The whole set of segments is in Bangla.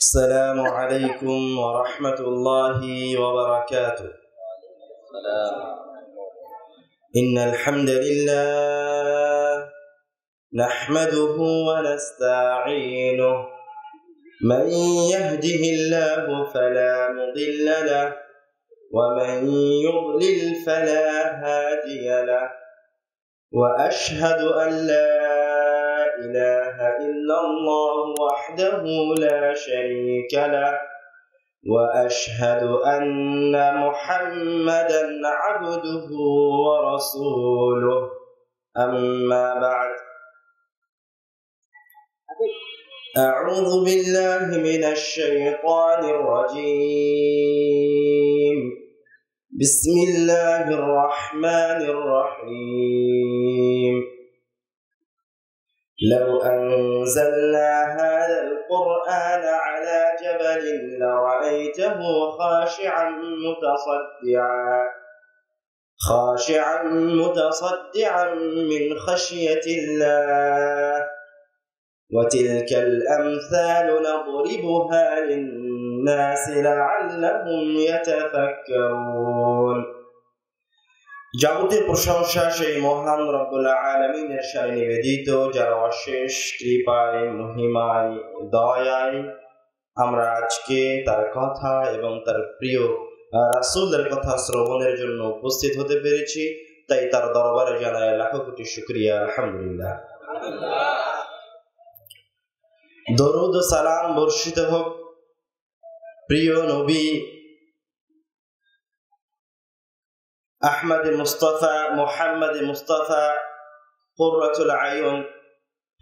السلام عليكم ورحمة الله وبركاته. إن الحمد لله نحمده ونستعينه، من يهده الله فلا مضل له ومن يضلل فلا هادي له، وأشهد أن لا إله إلا الله وحده لا شريك له، وأشهد أن محمدا عبده ورسوله. أما بعد، أعوذ بالله من الشيطان الرجيم. بسم الله الرحمن الرحيم. لو أنزلنا هذا القرآن على جبل لرأيته خاشعا متصدعا من خشية الله، وتلك الأمثال نضربها للناس لعلهم يتفكرون। যাবতীয় প্রশংসা সেই মহান রব্বুল আলামিনের শানে নিবেদিত, যার অশেষ কৃপায়, মহিমায়, দয়ায় আমরা আজকে তার কথা এবং তার প্রিয় রাসূলের কথা শ্রবণের জন্য উপস্থিত হতে পেরেছি। তাই তার দরবারে জানাই লাখো কোটি শুকরিয়া, আলহামদুলিল্লাহ। দরুদ ও সালাম বর্ষিত হোক প্রিয় নবী আহমদ মুস্তাফা, মুহাম্মদ মুস্তাফা, কুররাতুল আয়ুন,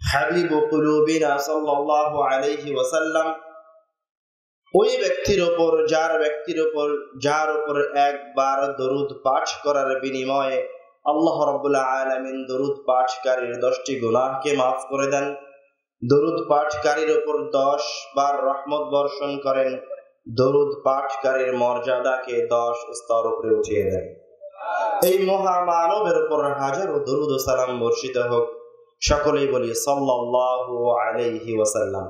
হাবিবু কুলুবিনা সাল্লাল্লাহু আলাইহি ওয়াসাল্লাম, ওই ব্যক্তির উপর যার উপর একবার দরুদ পাঠ করার বিনিময়ে আল্লাহ রাব্বুল আলামিন দরুদ পাঠকারীর 10টি গুনাহকে মাফ করে দেন, দরুদ পাঠকারীর উপর 10 বার রহমত বর্ষণ করেন, দরুদ পাঠকারীর মর্যাদাকে 10 স্তর উপরে উঠিয়ে দেন। এই মহামানবের উপর হাজারো দরুদ ও সালাম বর্ষিত হোক। সকলেই বলি সাল্লাল্লাহু আলাইহি ওয়াসাল্লাম।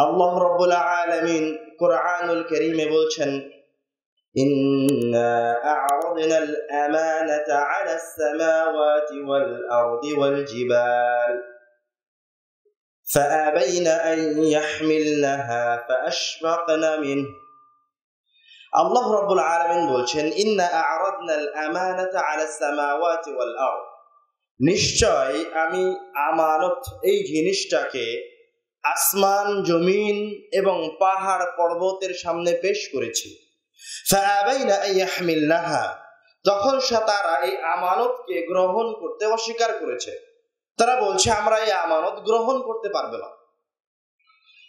আল্লাহ রাব্বুল আলামিন কুরআনুল কারীমে বলছেন, ইন্না আ'রাদনাল আমানাতা আলাস সামাওয়াতি ওয়াল আরদি ওয়াল জিবাল فأبين أن يحملنها فأشفقن منه। আল্লাহ রাব্বুল আলামিন বলছেন, ইন্না আ'রাদনাল আমানাতা আলাস সামাওয়াতি ওয়াল আরদ, নিশ্চয় আমি আমানত এই জিনিসটাকে আসমান, জমিন এবং পাহাড় পর্বতের সামনে পেশ করেছি। ফাআবাইনা আন ইয়াহমিলনাহা, তখন তারা এই আমানতকে গ্রহণ করতে অস্বীকার করেছে। তারা বলছে আমরা এই আমানত গ্রহণ করতে পারবো না।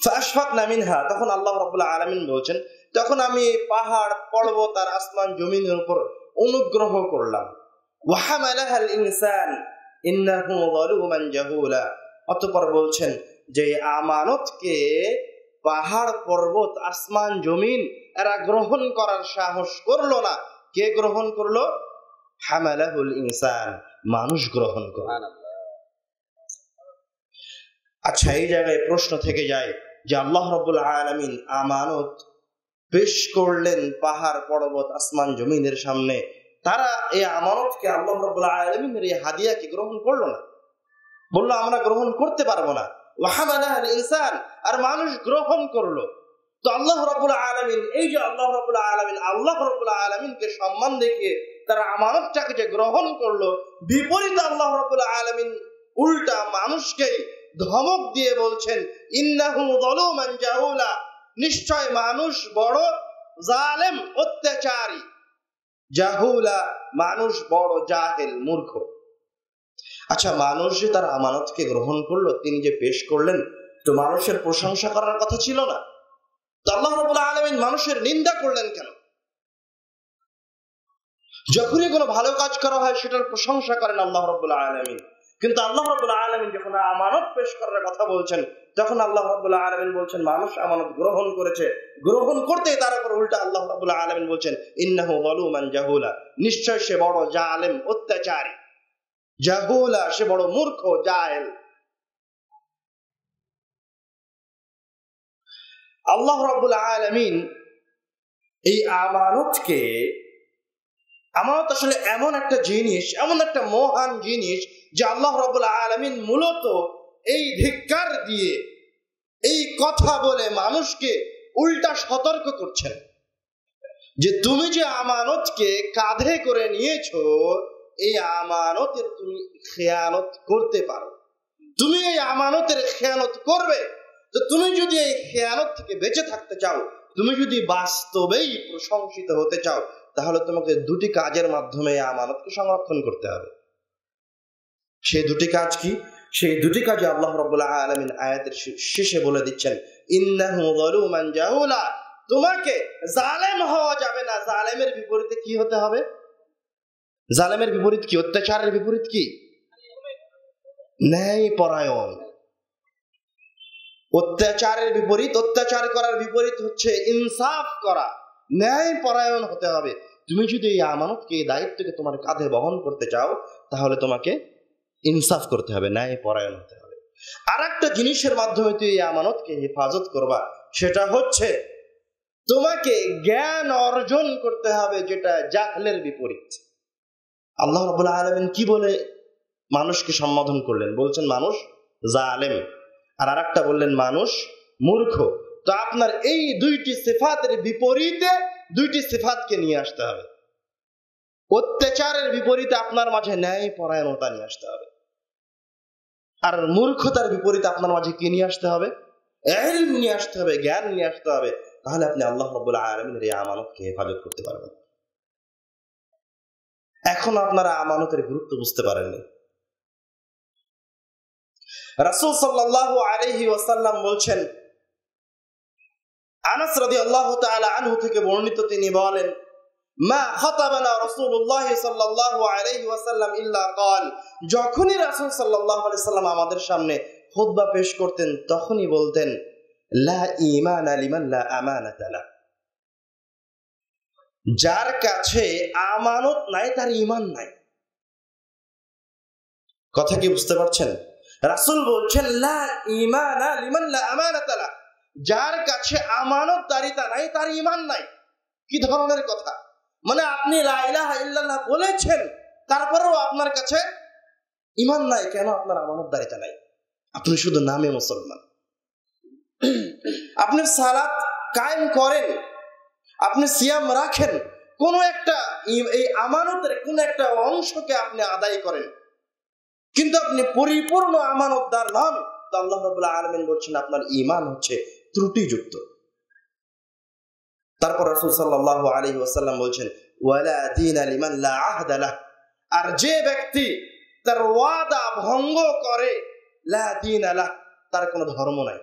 ফাআশফাকনা মিনহা, তখন আল্লাহ রাব্বুল আলামিন বলছেন, তখন আমি পাহাড়, পর্বত আর আসমান জমিনের উপর অনুগ্রহ করলাম। ওয়া হামালাহাল ইনসান ইন্নাহু যালুমান জাহুলা, অতঃপর বলছেন যে আমানতকে পাহাড়, পর্বত, আসমান, জমিন এরা গ্রহণ করার সাহস করলো না। কে গ্রহণ করলো? হামালাহুল ইনসান, মানুষ গ্রহণ করলো। আচ্ছা, এই জায়গায় প্রশ্ন থেকে যায় যে আল্লাহ রাব্বুল আলামিন আমানত পেশ করলেন পাহাড়, পর্বত, আসমান, জমিনের সামনে, তারা এই আমানতকে, আল্লাহ রাব্বুল আলামিনের এই হাদিয়াকে গ্রহণ করলো না, বললো আমরা গ্রহণ করতে পারবো না। ওয়া হামালাহাল ইনসান, আর মানুষ গ্রহণ করলো। তো আল্লাহ রাব্বুল আলামিন, এই যে আল্লাহ রাব্বুল আলামিনকে সম্মান দেখিয়ে তারা আমানতটাকে যে গ্রহণ করলো, বিপরীতে আল্লাহ রাব্বুল আলামিন উল্টা মানুষকে ধমক দিয়ে বলছেন, ইন্নাহু যালুমান জাহুলা, নিশ্চয় মানুষ বড় জালেম, অত্যাচারী। জাহুলা, মানুষ বড় জাহেল, মূর্খ। আচ্ছা, মানুষ যে তার আমানতকে গ্রহণ করলো, তিনি যে পেশ করলেন, তো মানুষের প্রশংসা করার কথা ছিল না? তো আল্লাহ রাব্বুল আলামিন মানুষের নিন্দা করলেন কেন? যখনই কোনো ভালো কাজ করা হয় সেটার প্রশংসা করেন আল্লাহ রাব্বুল আলামিন, কিন্তু আল্লাহ রাব্বুল আলামিন যখন আমানত পেশ করার কথা বলছেন, তখন আল্লাহ রাব্বুল আলামিন বলছেন মানুষ আমানত গ্রহণ করেছে, গ্রহণ করতে তার উপর উল্টা আল্লাহ রাব্বুল আলামিন বলছেন ইন্নাহু যালুমান জাহুলা, নিশ্চয় সে বড় জালেম, অত্যাচারী। জাহুলা, সে বড় মূর্খ, জাহেল। আল্লাহ রাব্বুল আলামিন এই আমানতকে, আমানত আসলে এমন একটা জিনিস, এমন একটা মহান জিনিস যে আল্লাহ রাব্বুল আলামিন মূলত এই ধিক্কার দিয়ে, এই কথা বলে মানুষকে উল্টা সতর্ক করছেন যে তুমি যে আমানতকে কাঁধে করে নিয়েছো, এই আমানতের তুমি খেয়ানত করতে পারো। তুমি এই আমানতের খেয়ানত করবে। তো তুমি যদি এই খেয়ানত থেকে বেঁচে থাকতে চাও, তুমি যদি বাস্তবেই প্রশংসিত হতে চাও, তাহলে তোমাকে দুটি কাজের মাধ্যমে এই আমানতকে সংরক্ষণ করতে হবে। সেই দুটি কাজ কি? সেই দুটি কাজে আল্লাহ রাব্বুল আলামিন আয়াতের শেষে বলে দিচ্ছেন, ইন্নাহু যালুমান জাহুলা। তোমাকে জালেম হওয়া যাবে না। জালেমের বিপরীতে কি হতে হবে? জালেমের বিপরীত কি? অত্যাচারের বিপরীত কি? ন্যায়পরায়ণ। অত্যাচারের বিপরীত, অত্যাচার করার বিপরীত হচ্ছে ইনসাফ করা, ন্যায়পরায়ণ হতে হবে। তুমি যদি এই আমানতকে, এই দায়িত্বকে তোমার কাঁধে বহন করতে চাও, তাহলে তোমাকে ইনসাফ করতে হবে, ন্যায়পরায়ণ হতে হবে। আর একটা জিনিসের মাধ্যমে তুই এই আমানতকে হেফাজত করবা, সেটা হচ্ছে তোমাকে জ্ঞান অর্জন করতে হবে, যেটা জাহলের বিপরীত। আল্লাহ রাব্বুল আলামিন কি বলে মানুষকে সম্বোধন করলেন? বলছেন মানুষ জালেম, আর আরেকটা বললেন মানুষ মূর্খ। তো আপনার এই দুইটি সিফাতের বিপরীতে দুইটি সিফাতকে নিয়ে আসতে হবে। অত্যাচারের বিপরীতে আপনার মাঝে ন্যায়পরায়ণতা নিয়ে আসতে হবে, আর মূর্খতার বিপরীতে আপনার মাঝে কি নিয়ে আসতে হবে? ইলম নিয়ে আসতে হবে, জ্ঞান নিয়ে আসতে হবে। তাহলে আপনি আল্লাহ রাব্বুল আলামিনের এই আমানতকে হেফাজত করতে পারবেন। এখন আপনারা আমানতের গুরুত্ব বুঝতে পারেননি। রাসূল সাল্লাল্লাহু আলাইহি ওয়াসাল্লাম বলছেন, আনাস রাদিয়াল্লাহু তাআলা আনহু থেকে বর্ণিত, তিনি বলেন, মা খাতাবানা রাসূলুল্লাহ সাল্লাল্লাহু আলাইহি ওয়াসাল্লাম ইল্লা ক্বাল। যখনই রাসূল সাল্লাল্লাহু আলাইহি ওয়াসাল্লাম আমাদের সামনে খুতবা পেশ করতেন, তখনই বলতেন, লা ঈমানা লিমান লা আমানাতা লা। যার কাছে আমানত নাই তার ঈমান নাই। কথা কি বুঝতে পারছেন? রাসূল বলছেন, লা ঈমানা লিমান লা আমানাতা লা। যার কাছে আমানতদারিতা নাই তার ঈমান নাই। কি ধরনের কথা? মানে আপনি লা ইলাহা ইল্লাল্লাহ বলেছেন, তারপরেও আপনার কাছে ঈমান নাই। কেন? আপনার আমানতদারিতা নাই। আপনি শুধু নামে মুসলমান। আপনি সালাত কায়েম করেন, আপনি সিয়াম রাখেন, কোন একটা এই আমানতের কোন একটা অংশকে আপনি আদায় করেন, কিন্তু আপনি পরিপূর্ণ আমানতদার নন, তো আল্লাহ রাব্বুল আলামিন বলছেন আপনার ঈমান হচ্ছে ত্রুটিযুক্ত। তারপর রাসূল সাল্লাল্লাহু আলাইহি ওয়াসাল্লাম বলছেন, ওয়ালা দীনা লিমান লা আহদা লাহ। আর যে ব্যক্তি তার ওয়াদা ভঙ্গ করে, লা দীনা লাহ, তার কোনো ধর্ম নাই।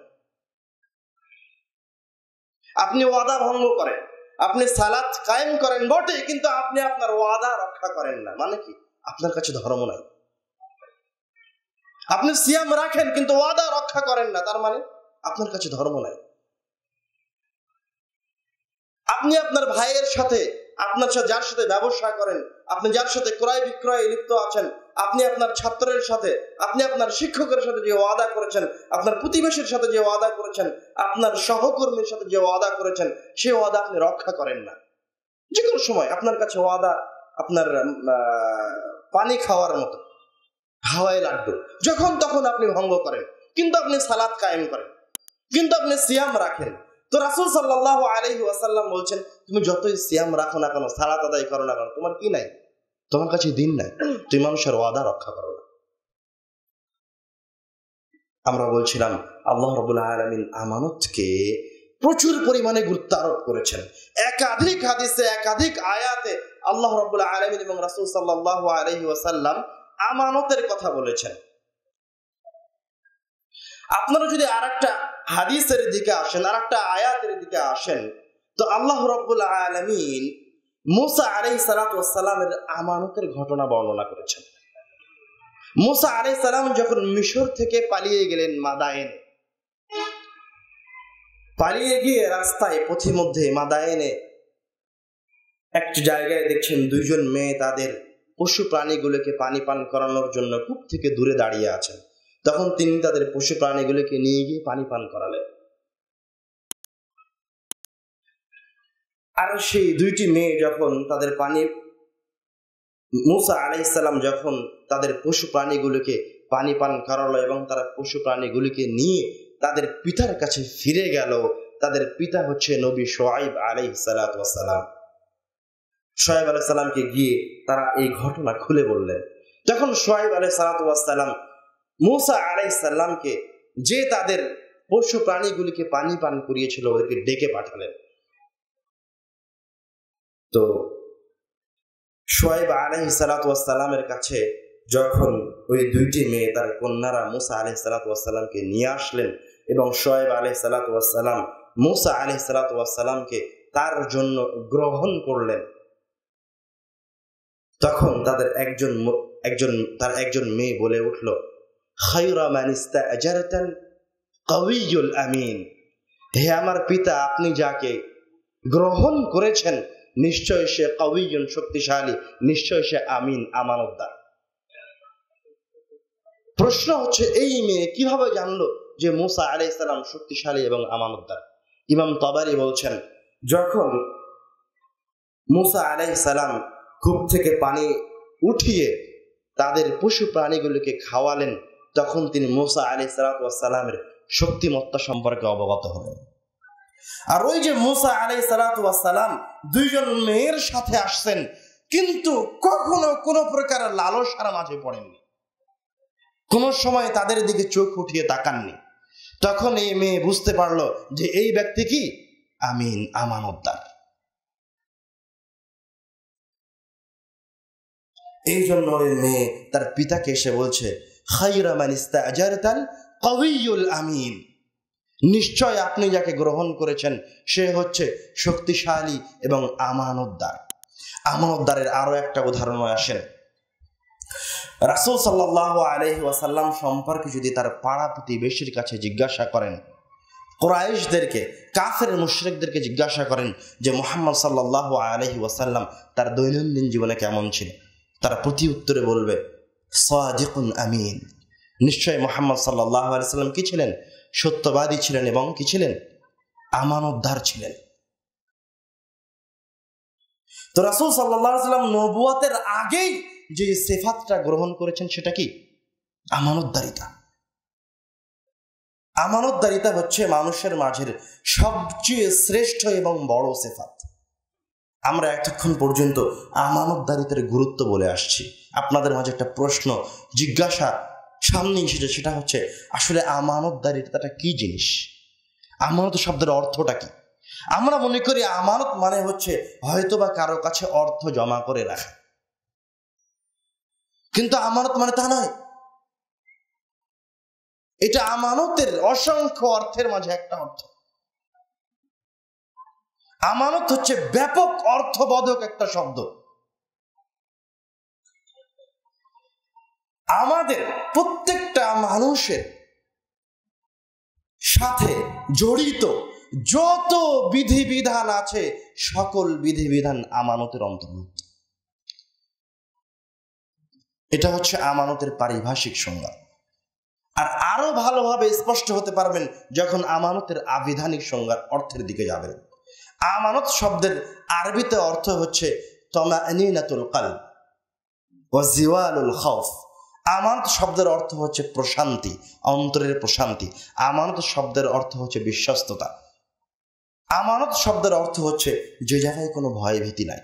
আপনি ওয়াদা ভঙ্গ করেন, আপনি সালাত কায়েম করেন বটে, কিন্তু আপনি আপনার ওয়াদা রক্ষা করেন না। মানে কি? আপনার কাছে ধর্ম নাই। আপনি সিয়াম রাখেন কিন্তু ওয়াদা রক্ষা করেন না, তার মানে আপনার কাছে ধর্ম নাই। আপনি আপনার ভাইয়ের সাথে, আপনার সাথে যার সাথে ব্যবসা করেন, আপনি যার সাথে ক্রয় বিক্রয়ে লিপ্ত আছেন, আপনি আপনার ছাত্রের সাথে, আপনি আপনার শিক্ষকের সাথে যে ওয়াদা করেছেন, আপনার প্রতিবেশীর সাথে যে ওয়াদা করেছেন, আপনার সহকর্মীর সাথে যে ওয়াদা করেছেন, সেই ওয়াদা আপনি রক্ষা করেন না। যে কোনো সময় আপনার কাছে ওয়াদা আপনার পানি খাওয়ার মতো, হাওয়ায় লাড্ডু, যখন তখন আপনি ভঙ্গ করেন, কিন্তু আপনি সালাত কায়েম করেন, কিন্তু আপনি সিয়াম রাখেন। তো রাসূল সাল্লাল্লাহু আলাইহি ওয়াসাল্লাম বলছেন, তুমি যতই সিয়াম রাখো না কেন, সালাত আদায় করো না কেন, তোমার কি নাই? তোমার কাছে দিন নাই। তুমি মানুষের ওয়াদা রক্ষা করো না। আমরা বলছিলাম আল্লাহ রাব্বুল আলামিন আমানতকে প্রচুর পরিমাণে গুরুত্ব আরোপ করেছেন। একাধিক হাদিসে, একাধিক আয়াতে আল্লাহ রাব্বুল আলামিন এবং রাসূল সাল্লাল্লাহু আলাইহি ওয়াসাল্লাম আমানতের কথা বলেছেন। আপনারা যদি আরেকটা হাদিসের দিকে আসেন, আরেকটা আয়াতের দিকে আসেন, তো আল্লাহ রাব্বুল আলামিন মুসা আলাইহিস সালাতু ওয়াস সালামের আমানতের ঘটনা বর্ণনা করেছেন। মুসা আলাইহিস সালাম যখন মিশর থেকে পালিয়ে গেলেন মাদায়েনে, পালিয়ে গিয়ে রাস্তায় পথিমধ্যে মাদায়েনে একটা জায়গায় দেখছেন দুইজন মেয়ে তাদের পশু প্রাণীগুলোকে পানি পান করানোর জন্য কূপ থেকে দূরে দাঁড়িয়ে আছেন। তখন তিনি তাদের পশু প্রাণীগুলোকে নিয়ে গিয়ে পানি পান করালেন। আর সেই দুইটি মেয়ে যখন তাদের মূসা আলাইহিস সালাম যখন তাদের পশু প্রাণীগুলোকে পানি পান করালো এবং তারা পশু প্রাণীগুলিকে নিয়ে তাদের পিতার কাছে ফিরে গেল, তাদের পিতা হচ্ছে নবী শুআয়ব আলাইহিস সালাতু ওয়াস সালাম। শুআয়ব আলাইহিস সালামকে গিয়ে তারা এই ঘটনা খুলে বললেন। তখন শুআয়ব আলাইহিস সালাতু ওয়াস সালাম মূসা আলাইহিস সালামকে, যে তাদের পশু প্রাণীগুলিকে পানি পান করিয়েছিল, ওদেরকে ডেকে পাঠালেন। তো শুআয়ব আলাইহিস সালাতু ওয়াস সালামের কাছে যখন ওই দুইটি মেয়ে তার কন্যারা মূসা আলাইহিস সালাতু ওয়াস সালামকে নিয়ে আসলেন এবং শুআয়ব আলাইহিস সালাতু ওয়াস সালাম মূসা আলাইহিস সালাতু ওয়াস সালামকে তার জন্য গ্রহণ করলেন, তখন তাদের একজন মেয়ে বলে উঠল, খায়রা মান ইস্তাআজারতাল কাওয়িয়ুল আমিন। হে আমার পিতা, আপনি যাকে গ্রহণ করেছেন নিশ্চয় সে কাওয়িয়ুন শক্তিশালী, নিশ্চয় সে আমিন আমানতদার। প্রশ্ন হচ্ছে, এই মেয়ে কিভাবে জানলো যে মূসা আলাইহিস সালাম শক্তিশালী এবং আমানতদার? ইমাম তাবারি বলছেন, যখন মূসা আলাইহিস সালাম কূপ থেকে পানি উঠিয়ে তাদের পশু প্রাণীগুলোকে খাওয়ালেন, তখন তিনি মূসা আলাইহিস সালামের শক্তিমত্তা সম্পর্কে অবগত হলেন। আর ওই যে মূসা আলাইহিস সালাম দুইজন মেয়ের সাথে আসছেন, কিন্তু কখনো কোনো প্রকার লালসার মাঝে পড়েননি, কোন সময় তাদের দিকে চোখ উঠিয়ে তাকাননি। তখন এই মেয়ে বুঝতে পারলো যে এই ব্যক্তি কি আমিন, আমানতদার। এই জন্য ওই মেয়ে তার পিতাকে এসে বলছে, খায়রা মান ইস্তাআজারতাল কাওয়িয়ুল আমিন। নিশ্চয় আপনি যাকে গ্রহণ করেছেন সে হচ্ছে শক্তিশালী এবং আমানতদার। আমানতদারের আরো একটা উদাহরণ আসেন। রাসূল সাল্লাল্লাহু আলাইহি ওয়াসাল্লাম সম্পর্কে যদি তার পাড়া প্রতিবেশীর কাছে জিজ্ঞাসা করেন, কুরাইশদেরকে, কাফের মুশরিকদেরকে জিজ্ঞাসা করেন যে মুহাম্মদ সাল্লাল্লাহু আলাইহি ওয়াসাল্লাম তার দৈনন্দিন জীবনে কেমন ছিল, তারা প্রতি উত্তরে বলবে সাদিকুন আমিন। নিশ্চয় মুহাম্মদ সাল্লাল্লাহু আলাইহি ওয়াসাল্লাম কি ছিলেন? সত্যবাদী ছিলেন এবং কি ছিলেন? আমানতদার ছিলেন। তো রাসূল সাল্লাল্লাহু আলাইহি ওয়াসাল্লাম নবুয়তের আগেই যে সিফাতটা গ্রহণ করেছেন সেটা কি? আমানতদারিতা। আমানতদারিতা হচ্ছে মানুষের মাঝের সবচেয়ে শ্রেষ্ঠ এবং বড় সিফাত। আমরা এতক্ষণ পর্যন্ত আমানতদারিতার গুরুত্ব বলে আসছি। আপনাদের মাঝে একটা প্রশ্ন, জিজ্ঞাসা সামনে এসেছে, সেটা হচ্ছে আসলে আমানতদারিতাটা কি জিনিস? আমানত শব্দের অর্থটা কি? আমরা মনে করি আমানত মানে হচ্ছে হয়তোবা কারো কাছে অর্থ জমা করে রাখা, কিন্তু আমানত মানে তা নয়। এটা আমানতের অসংখ্য অর্থের মাঝে একটা অর্থ। আমানত হচ্ছে ব্যাপক অর্থবোধক একটা শব্দ। আমাদের প্রত্যেকটা মানুষের সাথে জড়িত যত বিধিবিধান আছে সকল বিধিবিধান আমানতের অন্তর্ভুক্ত। এটা হচ্ছে আমানতের পারিভাষিক সংজ্ঞা। আর আরো ভালোভাবে স্পষ্ট হতে পারবেন যখন আমানতের আবিধানিক সংজ্ঞার অর্থের দিকে যাবেন। আমানত শব্দের আরবিতে অর্থ হচ্ছে তামানিনাতুল কলব ওয়া জিওয়ালুল খাউফ। আমানত শব্দের অর্থ হচ্ছে প্রশান্তি, অন্তরের প্রশান্তি। আমানত শব্দের অর্থ হচ্ছে বিশ্বস্ততা। আমানত শব্দের অর্থ হচ্ছে যে জায়গায় কোনো ভয় ভীতি নাই।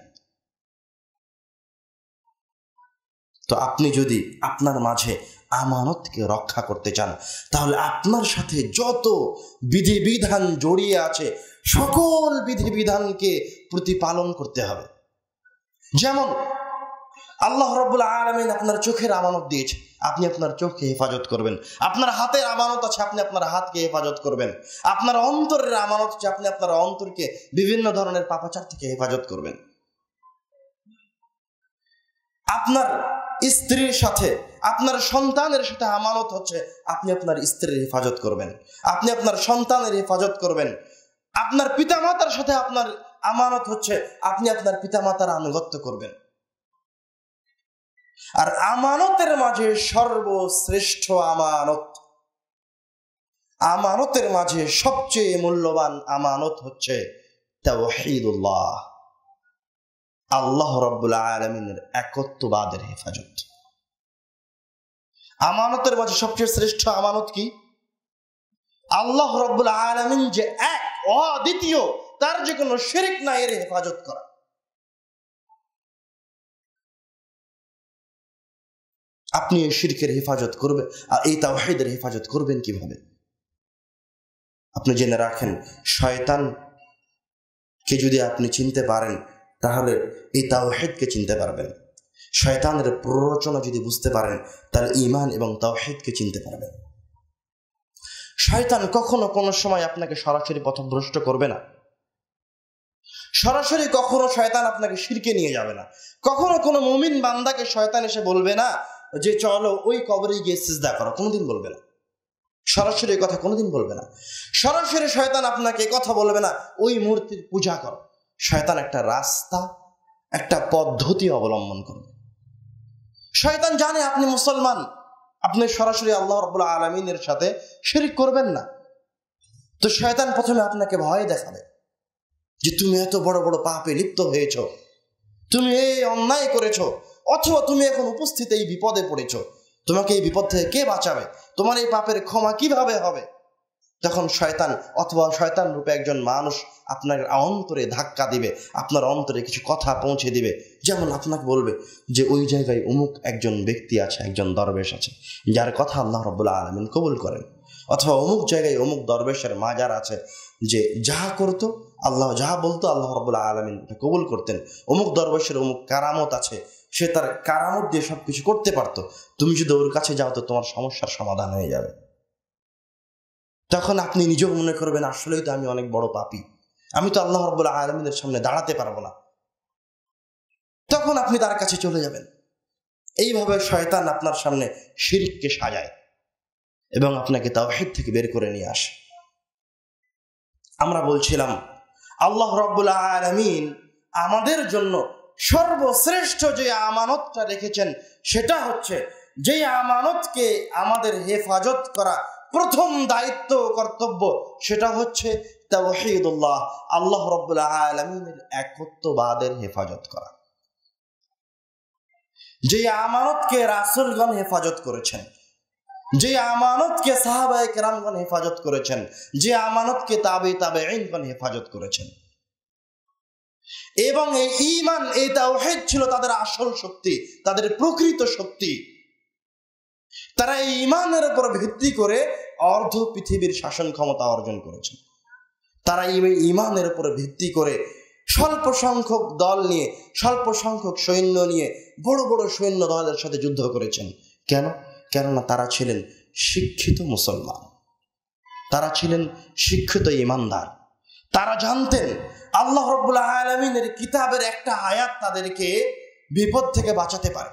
তো আপনি যদি আপনার মাঝে আমানতকে রক্ষা করতে চান, তাহলে আপনার সাথে যত বিধিবিধান জড়িয়ে আছে সকল বিধিবিধানকে প্রতিপালন করতে হবে। যেমন আল্লাহ রাব্বুল আলামিন আপনার চোখের আমানত দিয়েছে, আপনি আপনার চোখকে হেফাজত করবেন। আপনার হাতের আমানত আছে, আপনি আপনার হাতকে হেফাজত করবেন। আপনার অন্তরের আমানত আছে, আপনি আপনার অন্তরকে বিভিন্ন ধরনের পাপাচার থেকে হেফাজত করবেন। আপনার স্ত্রীর সাথে, আপনার সন্তানের সাথে আমানত হচ্ছে আপনি আপনার স্ত্রীর হেফাজত করবেন, আপনি আপনার সন্তানের হেফাজত করবেন। আপনার পিতামাতার সাথে আপনার আমানত হচ্ছে আপনি আপনার পিতামাতার আনুগত্য করবেন। আর আমানতের মাঝে সর্বশ্রেষ্ঠ আমানতের মাঝে সবচেয়ে মূল্যবান আমানত হচ্ছে তাওহীদুল্লাহ, আল্লাহ রাব্বুল আলামিনের একত্ববাদের হেফাজত। আমানতের মাঝে সবচেয়ে শ্রেষ্ঠ আমানত কি? আল্লাহ রাব্বুল আলামিন যে এক, অদ্বিতীয়, তার যে কোনো শিরক নাই, এর হেফাজত করা। আপনি এই শিরকের হেফাজত করবেন, আর এই তাওহীদের হেফাজত করবেন কিভাবে? আপনি জেনে রাখেন, শয়তানকে যদি আপনি চিনতে পারেন তাহলে এই তাওহীদকে চিনতে পারবেন। শয়তানের প্ররোচনা যদি বুঝতে পারেন তাহলে ঈমান এবং তাওহীদকে চিনতে পারবেন। শয়তান কখনো কোনো সময় আপনাকে সরাসরি পথভ্রষ্ট করবে না। সরাসরি কখনো শয়তান আপনাকে শিরকে নিয়ে যাবে না। কখনো কোনো মুমিন বান্দাকে শয়তান এসে বলবে না যে চলো ওই কবরে গিয়ে সিজদা করো, কোনোদিন বলবে না। সরাসরি কথা কোনোদিন বলবে না। সরাসরি শয়তান আপনাকে কথা বলবে না ওই মূর্তির পূজা করো। শয়তান একটা রাস্তা, একটা পদ্ধতি অবলম্বন করবে। শয়তান জানে আপনি মুসলমান, আপনি সরাসরি আল্লাহ রাব্বুল আলামিনের সাথে শিরক করবেন না। তো শয়তান প্রথমে আপনাকে ভয় দেখাবে যে তুমি এত বড় বড় পাপে লিপ্ত হয়েছ, তুমি এই অন্যায় করেছ, অথবা তুমি এখন উপস্থিত এই বিপদে পড়েছ, তোমাকে এই বিপদ থেকে কে বাঁচাবে, তোমার এই পাপের ক্ষমা কিভাবে হবে? তখন শয়তান অথবা শয়তান রূপে একজন মানুষ আপনার অন্তরে ধাক্কা দিবে, আপনার অন্তরে কিছু কথা পৌঁছে দিবে। যেমন আপনাকে বলবে যে ওই জায়গায় অমুক একজন ব্যক্তি আছে, একজন দরবেশ আছে যার কথা আল্লাহ রাব্বুল আলামিন কবুল করেন, অথবা অমুক জায়গায় অমুক দরবেশের মাজার আছে যে যাহা করতো আল্লাহ, যাহা বলতো আল্লাহ রাব্বুল আলামিন কবুল করতেন। অমুক দরবেশের অমুক কারামত আছে, সে তার কারামত দিয়ে সবকিছু করতে পারতো, তুমি যদি ওর কাছে যাও তো তোমার সমস্যার সমাধান হয়ে যাবে। তখন আপনি নিজেও মনে করবেন আসলেই তো আমি অনেক বড় পাপী, আমি তো আল্লাহ রাব্বুল আলামিনের সামনে দাঁড়াতে পারবো না। তখন আপনি তার কাছে চলে যাবেন। এইভাবে শয়তান আপনার সামনে শিরককে সাজায় এবং আপনাকে তাওহীদ থেকে বের করে নিয়ে আসে। আমরা বলছিলাম আল্লাহ রাব্বুল আলামিন আমাদের জন্য সর্বশ্রেষ্ঠ যে আমানতটা রেখেছেন সেটা হচ্ছে, যে আমানতকে আমাদের হেফাজত করা প্রথম দায়িত্ব কর্তব্য, সেটা হচ্ছে তাওহীদুল্লাহ, আল্লাহ রাব্বুল আলামিনের একত্ববাদের হেফাজত করা। যে আমানতকে রাসূলগণ হেফাজত করেছেন, যে আমানতকে সাহাবায়ে কেরামগণ হেফাজত করেছেন, যে আমানতকে তাবেঈনগণ হেফাজত করেছেন, এবং এই ঈমান, এই তাওহীদ ছিল তাদের আসল শক্তি, তাদের প্রকৃত শক্তি। তারা এই ঈমানের উপর ভিত্তি করে অর্ধ পৃথিবীর শাসন ক্ষমতা অর্জন করেছেন। তারা এই ঈমানের উপর ভিত্তি করে স্বল্প সংখ্যক দল নিয়ে, স্বল্প সংখ্যক সৈন্য নিয়ে বড় বড় সৈন্য দলের সাথে যুদ্ধ করেছেন। কেন? কেননা তারা ছিলেন শিক্ষিত মুসলমান, তারা ছিলেন শিক্ষিত ঈমানদার। তারা জানতেন আল্লাহ রাব্বুল আলামিনের কিতাবের একটা আয়াত তাদেরকে বিপদ থেকে বাঁচাতে পারে।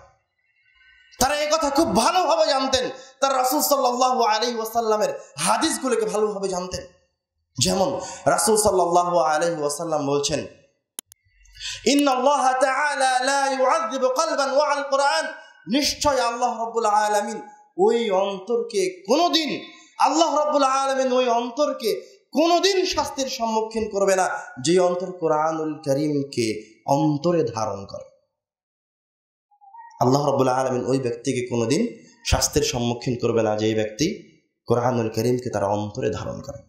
তারা এই কথা খুব ভালোভাবে জানতেন। তার রাসূল সাল্লাল্লাহু আলাইহি ওয়াসাল্লামের হাদিসগুলোকে ভালোভাবে জানতেন। যেমন রাসূল সাল্লাল্লাহু আলাইহি ওয়াসাল্লাম বলছেন, ইন্নাল্লাহা তাআলা লা ইউআযযিবু কলবান ওয়া আল কুরআন, নিশ্চয় আল্লাহ রাব্বুল আলামিন ওই অন্তরকে কোনোদিন, আল্লাহ রাব্বুল আলামিন ওই অন্তরকে কোনোদিন শাস্তির সম্মুখীন করবে না যে অন্তর কোরআনুল কারীমকে অন্তরে ধারণ করে। আল্লাহ রাব্বুল আলামিন ওই ব্যক্তিকে কোনোদিন শাস্তির সম্মুখীন করবে না যে ব্যক্তি কোরআনুল কারীমকে তার অন্তরে ধারণ করে।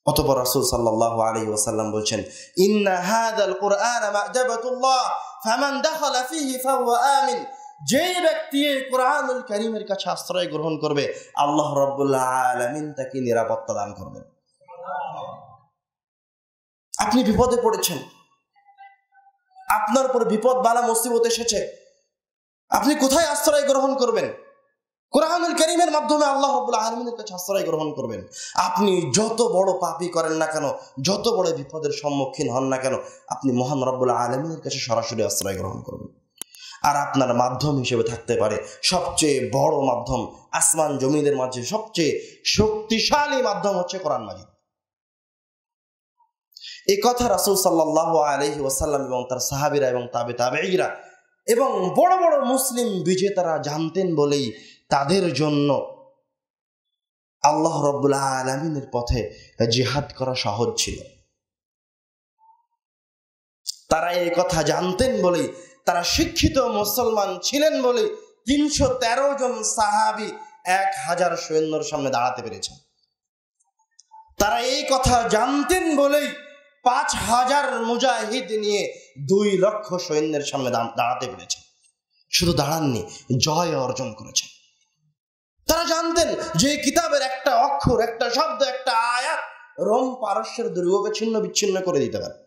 অতঃপর রাসূল সাল্লাল্লাহু আলাইহি ওয়াসাল্লাম বলেন, ইন্না হাযাল কুরআন মা'জাবাতুল্লাহ ফামান দাখালা ফীহি ফাহুয়া আমিন, যে ব্যক্তি কোরআনুল কারীমের কাছে আশ্রয় গ্রহণ করবে আল্লাহ রাব্বুল আলামিন তাকে নিরাপত্তা দান করবেন। আপনি বিপদে পড়েছেন, আপনার উপর বিপদ বালা মুসিবত এসেছে, আপনি কোথায় আশ্রয় গ্রহণ করবেন? কোরআনুল কারীমের মাধ্যমে আল্লাহ রাব্বুল আলামিনের কাছে আশ্রয় গ্রহণ করবেন। আপনি যত বড় পাপী করেন না কেন, যত বড় বিপদের সম্মুখীন হন না কেন, আপনি মহান রাব্বুল আলামিনের কাছে সরাসরি আশ্রয় গ্রহণ করবেন। আর আপনার মাধ্যম হিসেবে থাকতে পারে সবচেয়ে বড় মাধ্যম, আসমান জমিনের মাঝে সবচেয়ে শক্তিশালী মাধ্যম হচ্ছে কোরআন মাজিদ। এই কথা রাসূল সাল্লাল্লাহু আলাইহি ওয়াসাল্লাম এবং তার সাহাবীরা এবং তাবেঈরা এবং বড় বড় মুসলিম বিজেতারা জানতেন বলেই তাদের জন্য আল্লাহ রাব্বুল আলামিনের পথে জিহাদ করা সহজ ছিল। তারা এই কথা জানতেন বলেই, তারা শিক্ষিত মুসলমান ছিলেন বলেই 313 জন সাহাবী 1000 সৈন্যর সামনে দাঁড়াতে পেরেছেন। তারা এই কথা জানতেন বলেই 5000 মুজাহিদ নিয়ে 2 লক্ষ সৈন্যের সামনে দাঁড়াতে পেরেছেন। শুধু দাঁড়াননি, জয় অর্জন করেছেন। তারা জানতেন যে কিতাবের একটা অক্ষর, একটা শব্দ, একটা আয়াত রোম পারস্যের দুর্গকে ছিন্ন বিচ্ছিন্ন করে দিতে পারে।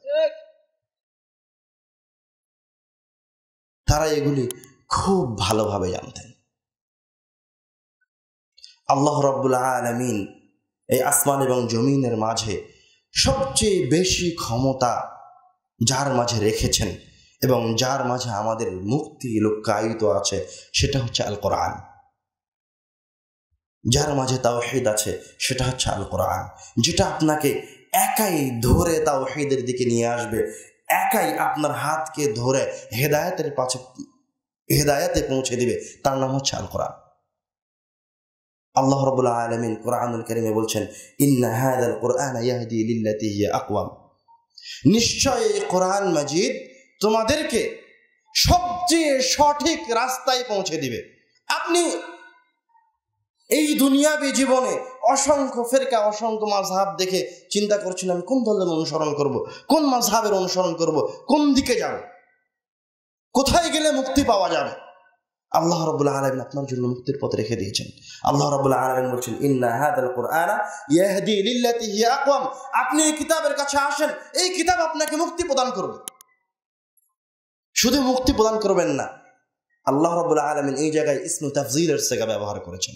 তারা এগুলি খুব ভালোভাবে জানতেন। আল্লাহ রাব্বুল আলামিন এই আসমান এবং জমিনের মাঝে সবচেয়ে বেশি ক্ষমতা যার মাঝে রেখেছেন এবং যার মাঝে আমাদের মুক্তি লুক্কায়িত আছে, সেটা হচ্ছে আল কোরআন। যার মাঝে তাওহীদ আছে সেটা হচ্ছে আল কোরআন, যেটা আপনাকে একাই ধরে তাওহীদের দিকে নিয়ে আসবে, একাই আপনার হাতকে ধরে হেদায়েতে পৌঁছে দিবে। তার নাম হচ্ছে আল কোরআন। আল্লাহ রাব্বুল আলামিন কোরআনুল কারীমে বলছেন, ইন্না হাযাল কোরআনা ইয়াহদি লিল্লাতী হিয়া আকওয়াম। নিশ্চয় এই কোরআন মাজিদ তোমাদেরকে সবচেয়ে সঠিক রাস্তায় পৌঁছে দিবে। আপনি এই দুনিয়াবী জীবনে অসংখ্য ফেরকা, অসংখ্য মাযহাব দেখে চিন্তা করছেন আমি কোন দলের অনুসরণ করব, কোন মাযহাবের অনুসরণ করব, কোন দিকে যাব, কোথায় গেলে মুক্তি পাওয়া যাবে। আল্লাহ রাব্বুল আলামিন আপনার জন্য মুক্তির পথ রেখে দিয়েছেন। আল্লাহ রাব্বুল আলামিন বলছেন, ইন্না হাযাল কোরআনা ইয়াহদি লিল্লাতী হিয়া আকওয়াম। আপনি এই কিতাবের কাছে আসেন, এই কিতাব আপনাকে মুক্তি প্রদান করবে। শুধু মুক্তি প্রদান করবেন না, আল্লাহ রাব্বুল আলামিন এই জায়গায় ইসমু তাফযীলের সিগা ব্যবহার করেছেন,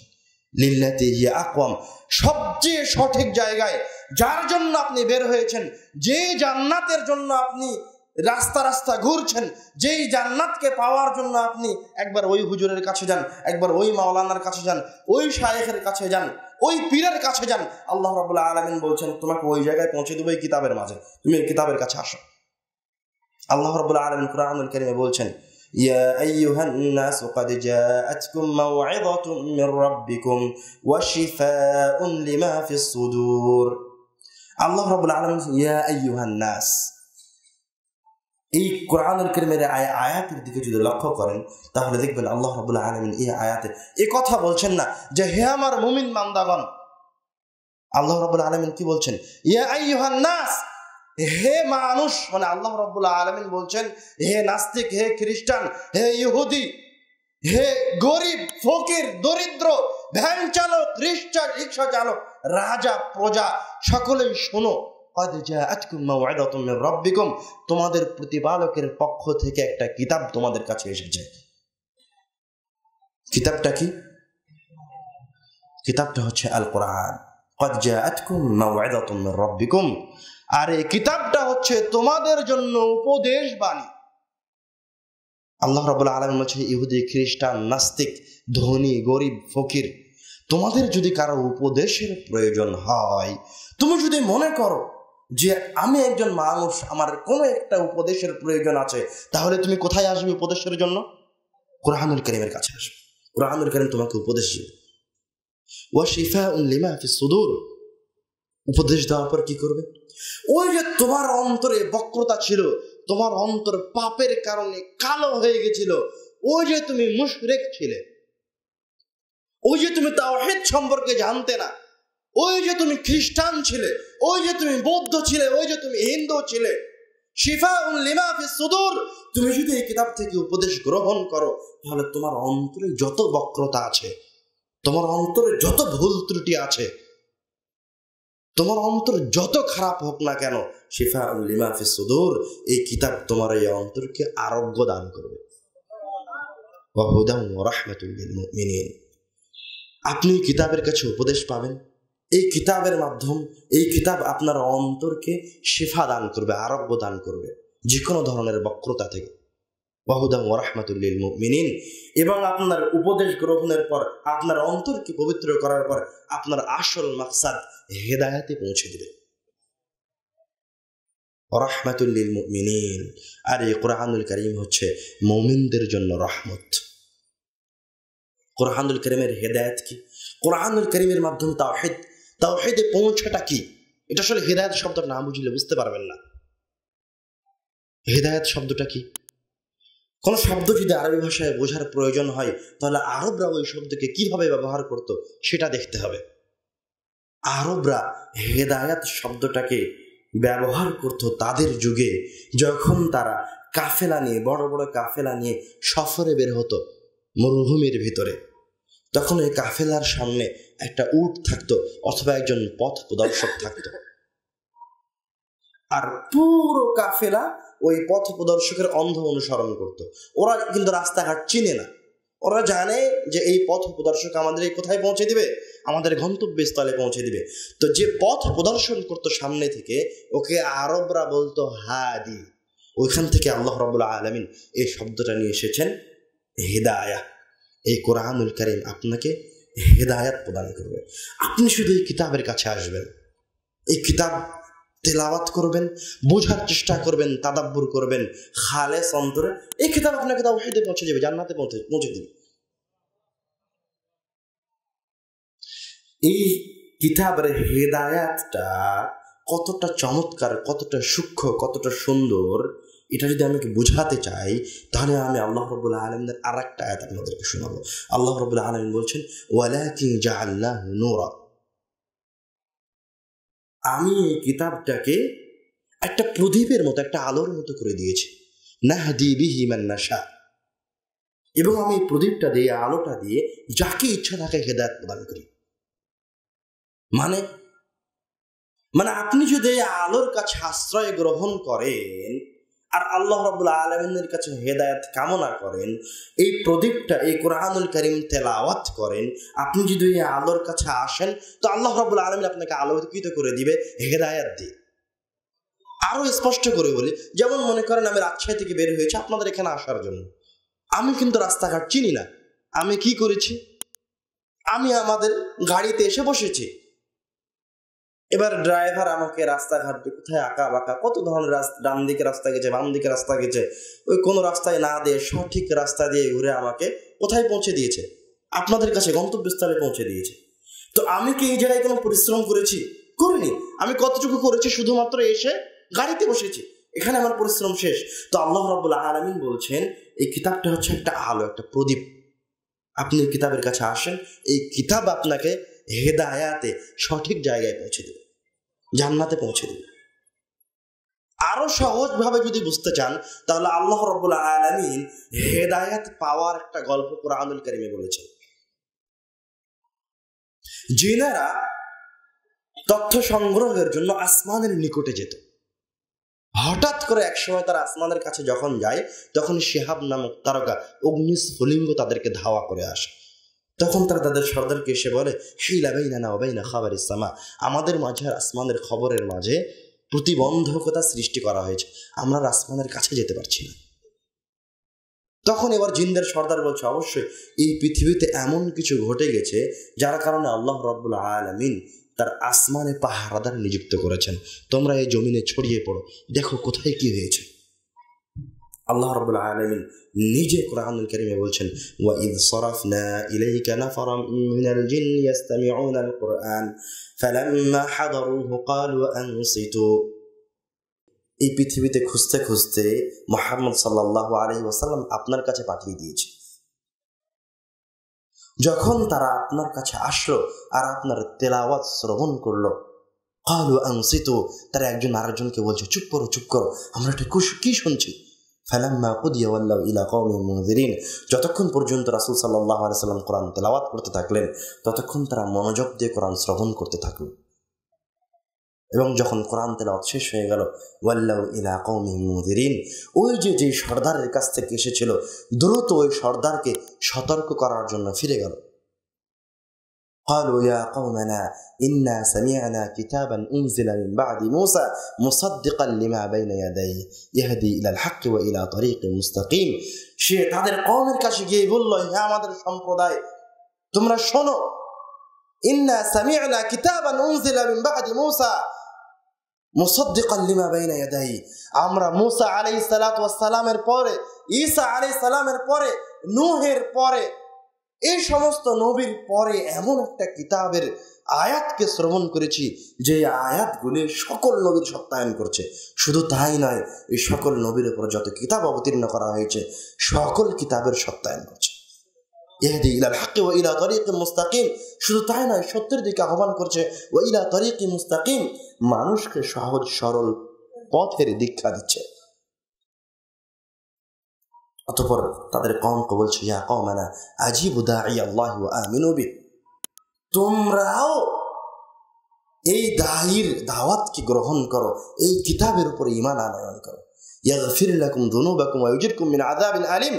লিল্লাতী হিয়া আকওয়াম। সবচেয়ে সঠিক জায়গায় যার জন্য আপনি বের হয়েছেন, যে জান্নাতের জন্য আপনি রাস্তা রাস্তা ঘুরছেন, যেই জান্নাতকে পাওয়ার জন্য আপনি একবার ওই হুজুরের কাছে যান, একবার ওই মাওলানার কাছে যান, ওই শায়েখের কাছে যান, ওই পীরের কাছে যান, আল্লাহ রাব্বুল আলামিন বলছেন তোমাকে ওই জায়গায় পৌঁছে দেব এই কিতাবের মাঝে, তুমি এই কিতাবের কাছে আসো। আল্লাহ রাব্বুল আলামিন কোরআনুল কারীমে বলছেন, ইয়া আইয়ুহান নাস ক্বাদ জাআতকুম মাউইযাতুম মির রাব্বিকুম ওয়া শিফাউন লিমা ফিস সুদূর। আল্লাহ রাব্বুল আলামিন ইয়া আইয়ুহান নাস, এই কোরআনুল কারীমের আয়াতের দিকে যদি লক্ষ্য করেন তাহলে দেখবেন আল্লাহ রাব্বুল আলামিন এই আয়াতে এই কথা বলছেন না যে হে আমার মুমিন বান্দাগণ। আল্লাহ রাব্বুল আলামিন কি বলছেন? ইয়া আইয়ুহান নাস, হে মানুষ। মানে আল্লাহ রাব্বুল আলামিন বলছেন হে নাস্তিক, হে খ্রিস্টান, হে ইহুদি, হে গরিব ফকির দরিদ্র, ভ্যান চালক, রিক্সা চালক, রাজা প্রজা, সকলেই শোনো, ক্বাদ জাআতকুম মাউইযাতুম মির রাব্বিকুম, তোমাদের প্রতিপালকের পক্ষ থেকে একটা কিতাব তোমাদের কাছে এসেছে। কিতাবটা কি? কিতাবটা হচ্ছে আল কোরআন। ক্বাদ জাআতকুম মাউইযাতুম মির রাব্বিকুম, আর এই কিতাবটা হচ্ছে তোমাদের জন্য উপদেশ বাণী। আল্লাহ রাব্বুল আলামিন বলছেন ইহুদি খ্রিস্টান নাস্তিক ধনী গরিব ফকির, তোমাদের যদি কারো উপদেশের প্রয়োজন হয়, তুমি যদি মনে করো যে আমি একজন মানুষ, আমার কোনো একটা উপদেশের প্রয়োজন আছে, তাহলে তুমি কোথায় আসবে উপদেশের জন্য? কোরআনুল কারীমের কাছে আসবে। কোরআনুল কারীম তোমাকে উপদেশ দেবে। ওয়া শিফাউন লিমা ফিস সুদূর, উপদেশ দেওয়ার পর কি করবে? ওই যে তোমার অন্তরে বক্রতা ছিল, তোমার অন্তর পাপের কারণে কালো হয়ে গেছিল, ওই যে তুমি মুশরিক ছিলে, ওই যে তুমি তাওহীদ সম্পর্কে জানতে না, ওই যে তুমি খ্রিস্টান ছিলে, ওই যে তুমি বৌদ্ধ ছিলে, ওই যে তুমি হিন্দু ছিলে, শিফাউন লিমা ফিস সুদূর, তুমি যদি এই কিতাব থেকে উপদেশ গ্রহণ করো তাহলে তোমার অন্তরে যত বক্রতা আছে, তোমার অন্তরে যত ভুল ত্রুটি আছে, তোমার অন্তর যত খারাপ হোক না কেন, শিফাউন লিমা ফিস সুদূর, এই কিতাব তোমার এই অন্তরকে আরোগ্য দান করবে। ওয়া হুদান ওয়া রাহমাতুল লিল মুমিনিন। আপনি কিতাবের কাছে উপদেশ পাবেন, এই কিতাবের মাধ্যমে এই কিতাব আপনার অন্তরকে শিফা দান করবে, আরোগ্য দান করবে যে কোনো ধরনের বক্রতা থেকে। ওয়া হুদান ওয়া রাহমাতুল লিল মুমিনিন। এবং আপনার উপদেশ গ্রহণের পর, আপনার অন্তরকে পবিত্র করার পর আপনার আসল মাকসাদ হেদায়েতে পৌঁছে দিবে। রাহমাতুল লিল মুমিনিন। আর এই কোরআনুল কারীম হচ্ছে মুমিনদের জন্য রহমত। কোরআনুল কারীমের হেদায়েত কি? কোরআনুল কারীমের মাধ্যমে তাওহীদে পৌঁছাটা কি? এটা আসলে হেদায়েত শব্দটা না বুঝলে বুঝতে পারবেন না। হেদায়েত শব্দটা কি? কোন শব্দ যদি আরবি ভাষায় বোঝার প্রয়োজন হয় তাহলে আরবরা ওই শব্দকে কিভাবে ব্যবহার করত সেটা দেখতে হবে। আরবরা হেদায়েত শব্দটাকে ব্যবহার করত তাদের যুগে, যখন তারা কাফেলা নিয়ে, বড় বড় কাফেলা নিয়ে সফরে বের হতো মরুভূমির ভিতরে। তখন ওই কাফেলার সামনে একটা উট থাকতো অথবা একজন পথ প্রদর্শক থাকতো, আর পুরো কাফেলা ওই পথ প্রদর্শকের অন্ধ অনুসরণ করত। ওরা কিন্তু রাস্তাঘাট চিনে না, ওরা জানে যে এই পথ প্রদর্শক আমাদের কোথায় পৌঁছে দিবে, আমাদের গন্তব্যস্থলে পৌঁছে দিবে। তো যে পথ প্রদর্শন করতো সামনে থেকে, ওকে আরবরা বলতো হাদি। ওইখান থেকে আল্লাহ রাব্বুল আলামিন এই শব্দটা নিয়ে এসেছেন হিদায়াহ। এই কোরআনুল কারীম আপনাকে হেদায়াত প্রদান করবে। আপনি শুধু এই কিতাবের কাছে আসবেন, এই কিতাব তেলাওয়াত করবেন, বোঝার চেষ্টা করবেন, তাদাব্বুর করবেন খালেস অন্তরে। এই কিতাব আপনাকে তাওহীদে পৌঁছে যাবে, জান্নাতে পৌঁছে দিবে। এই কিতাবের হেদায়াতটা কতটা চমৎকার, কতটা সূক্ষ্ম, কতটা সুন্দর, এটা যদি আমি বুঝাতে চাই তাহলে আমি আল্লাহ রাব্বুল আলামিনের আরেকটা আয়াত আপনাদেরকে শোনাবো। আল্লাহ রাব্বুল আলামিন বলছেন, ওয়ালাকিন জাআলনাহু নূরা, আমি এই কিতাবটাকে একটা প্রদীপের মতো, একটা আলোর মতো করে দিয়েছি। নাহদি বিহি মান নাশা, এবং আমি এই প্রদীপটা দিয়ে, আলোটা দিয়ে যাকে ইচ্ছা তাকে হেদায়েত প্রদান করি। মানে আপনি যদি এই আলোর কাছে আশ্রয় গ্রহণ করেন আর আল্লাহ রাব্বুল আলামিনের কাছে হেদায়েত কামনা করেন, এই প্রদীপটা, এই কোরআনুল কারীম তেলাওয়াত করেন, আপনি যদি এই আলোর কাছে আসেন তো আল্লাহ রাব্বুল আলামিন আপনাকে আলোকিত করে দিবে হেদায়েত দিয়ে। আরো স্পষ্ট করে বলি, যেমন মনে করেন আমি রাজশাহী থেকে বের হয়েছি আপনাদের এখানে আসার জন্য। আমি কিন্তু রাস্তাঘাট চিনি না। আমি কি করেছি? আমি আমাদের গাড়িতে এসে বসেছি। এবার ড্রাইভার আমাকে রাস্তাঘাট কোথায় আঁকা বাঁকা, কত ধরনের ডান দিকে রাস্তা গেছে, বাম দিকে রাস্তা গেছে, ওই কোনো রাস্তায় না দিয়ে সঠিক রাস্তা দিয়ে ঘুরে আমাকে কোথায় পৌঁছে দিয়েছে? আপনাদের কাছে গন্তব্যস্থলে পৌঁছে দিয়েছে। তো আমি কি এই জায়গায় কোনো পরিশ্রম করেছি? করিনি। আমি কতটুকু করেছি? শুধুমাত্র এসে গাড়িতে বসেছি, এখানে আমার পরিশ্রম শেষ। তো আল্লাহ রাব্বুল আলামিন বলছেন এই কিতাবটা হচ্ছে একটা আলো, একটা প্রদীপ। আপনি এই কিতাবের কাছে আসেন, এই কিতাব আপনাকে হেদায়াতে সঠিক জায়গায় পৌঁছে দেবে, জান্নাতে পৌঁছে দেবে। আরো সহজ ভাবে যদি বুঝতে চান তাহলে আল্লাহ রাব্বুল আলামিন হেদায়াত পাওয়ার একটা গল্প কোরআনুল কারীমে বলেছেন। জিনেরা তথ্য সংগ্রহের জন্য আসমানের নিকটে যেত। হঠাৎ করে একসময় তারা আসমানের কাছে যখন যায়, তখন শিহাব নামক তারকা অগ্নিস্ফুলিঙ্গ তাদেরকে ধাওয়া করে আসে। তখন তারা তাদের সর্দারকে এসে বলে, হিলা বাইনানা ওয়া বাইনা খাবারিস সামা, আমাদের মাঝে আর আসমানের খবরের মাঝে প্রতিবন্ধকতা সৃষ্টি করা হয়েছে, আমরা আসমানের কাছে যেতে পারছি না। তখন এবার জিনদের সর্দার বলছে, অবশ্যই এই পৃথিবীতে এমন কিছু ঘটে গেছে যার কারণে আল্লাহ রাব্বুল আলামিন তার আসমানে পাহারাদার নিযুক্ত করেছেন। তোমরা এই জমিনে ছড়িয়ে পড়ো, দেখো কোথায় কি হয়েছে। আল্লাহ রাব্বুল আলামিন নিজে কোরআনুল কারীমে বলছেন, ওয়া ইয সারাফনা ইলাইকা নাফারাম মিনাল জিন্নি ইয়াসতামিউনাল কুরআন ফালাম্মা হাদারুহু ক্বালু আনসিতু। এই পৃথিবীতে খুঁজতে খুঁজতে মুহাম্মদ সাল্লাল্লাহু আলাইহি ওয়াসাল্লাম আপনার কাছে পাঠিয়ে দিয়েছে। যখন তারা আপনার কাছে আসলো আর আপনার তেলাওয়াত শ্রবণ করলো, ক্বালু আনসিতু, তারা একজন আরেকজনকে বলছে, চুপ করো, চুপ করো, আমরা এটা কি শুনছি। ফালাম্মা কুদিয়া ওয়াল্লাউ ইলা কওমিন মুনযিরিন, যতক্ষণ পর্যন্ত রাসূল সাল্লাল্লাহু আলাইহি ওয়াসাল্লাম কোরআন তেলাওয়াত করতে থাকলেন ততক্ষণ তারা মনোযোগ দিয়ে কোরআন শ্রবণ করতে থাকলো। এবং যখন কোরআন তেলাওয়াত শেষ হয়ে গেল, ওয়াল্লাউ ইলা কওমিন মুনযিরিন, ওই যে সর্দারের কাছ থেকে এসেছিল দ্রুত ওই সর্দারকে সতর্ক করার জন্য ফিরে গেল। قالوا يا قومنا إنا سمعنا كتابا أنزل من بعد موسى مصدقا لما بين يديه يهدي إلى الحق وإلى طريق مستقيم। সে তাদের কওমের কাছে গিয়ে বলল, হে আমাদের সম্প্রদায়, তোমরা শোনো, ইন্না সামি'না কিতাবান উনজিলা মিন বা'দি মূসা, মুসাদ্দিকান লিমা বাইনা ইয়াদাইহি। আমরা মূসা আলাইহিস সালাতু ওয়াস সালামের পরে, ঈসা আলাইহিস সালামের পরে, নূহের পরে, এই সমস্ত নবীর পরে এমন একটা কিতাবের আয়াতকে শ্রবণ করেছি যে আয়াতগুলি সকল নবীর সত্যায়ন করছে। শুধু তাই নয়, এই সকল নবীর উপর যত কিতাব অবতীর্ণ করা হয়েছে সকল কিতাবের সত্যায়ন করছে। ইহদি ইলাল হাক্কি ওয়া ইলা তরিকিন মুস্তাকিম। শুধু তাই নয়, সত্যের দিকে আহ্বান করছে। ওয়া ইলা তরিকিন মুস্তাকিম, মানুষকে সহজ সরল পথের দীক্ষা দিচ্ছে। অতঃপর তাদের কওমকে বলছে, ইয়া কওমানা আজিবু দাঈ আল্লাহ ওয়া আমিনু বিহি, তোমরাও এই দায়ীর দাওয়াতকে গ্রহণ করো, এই কিতাবের উপর ঈমান আনয়ন করো। ইয়াগফির লাকুম যুনুবাকুম ওয়া ইউজিরকুম মিন আযাবিন আলিম।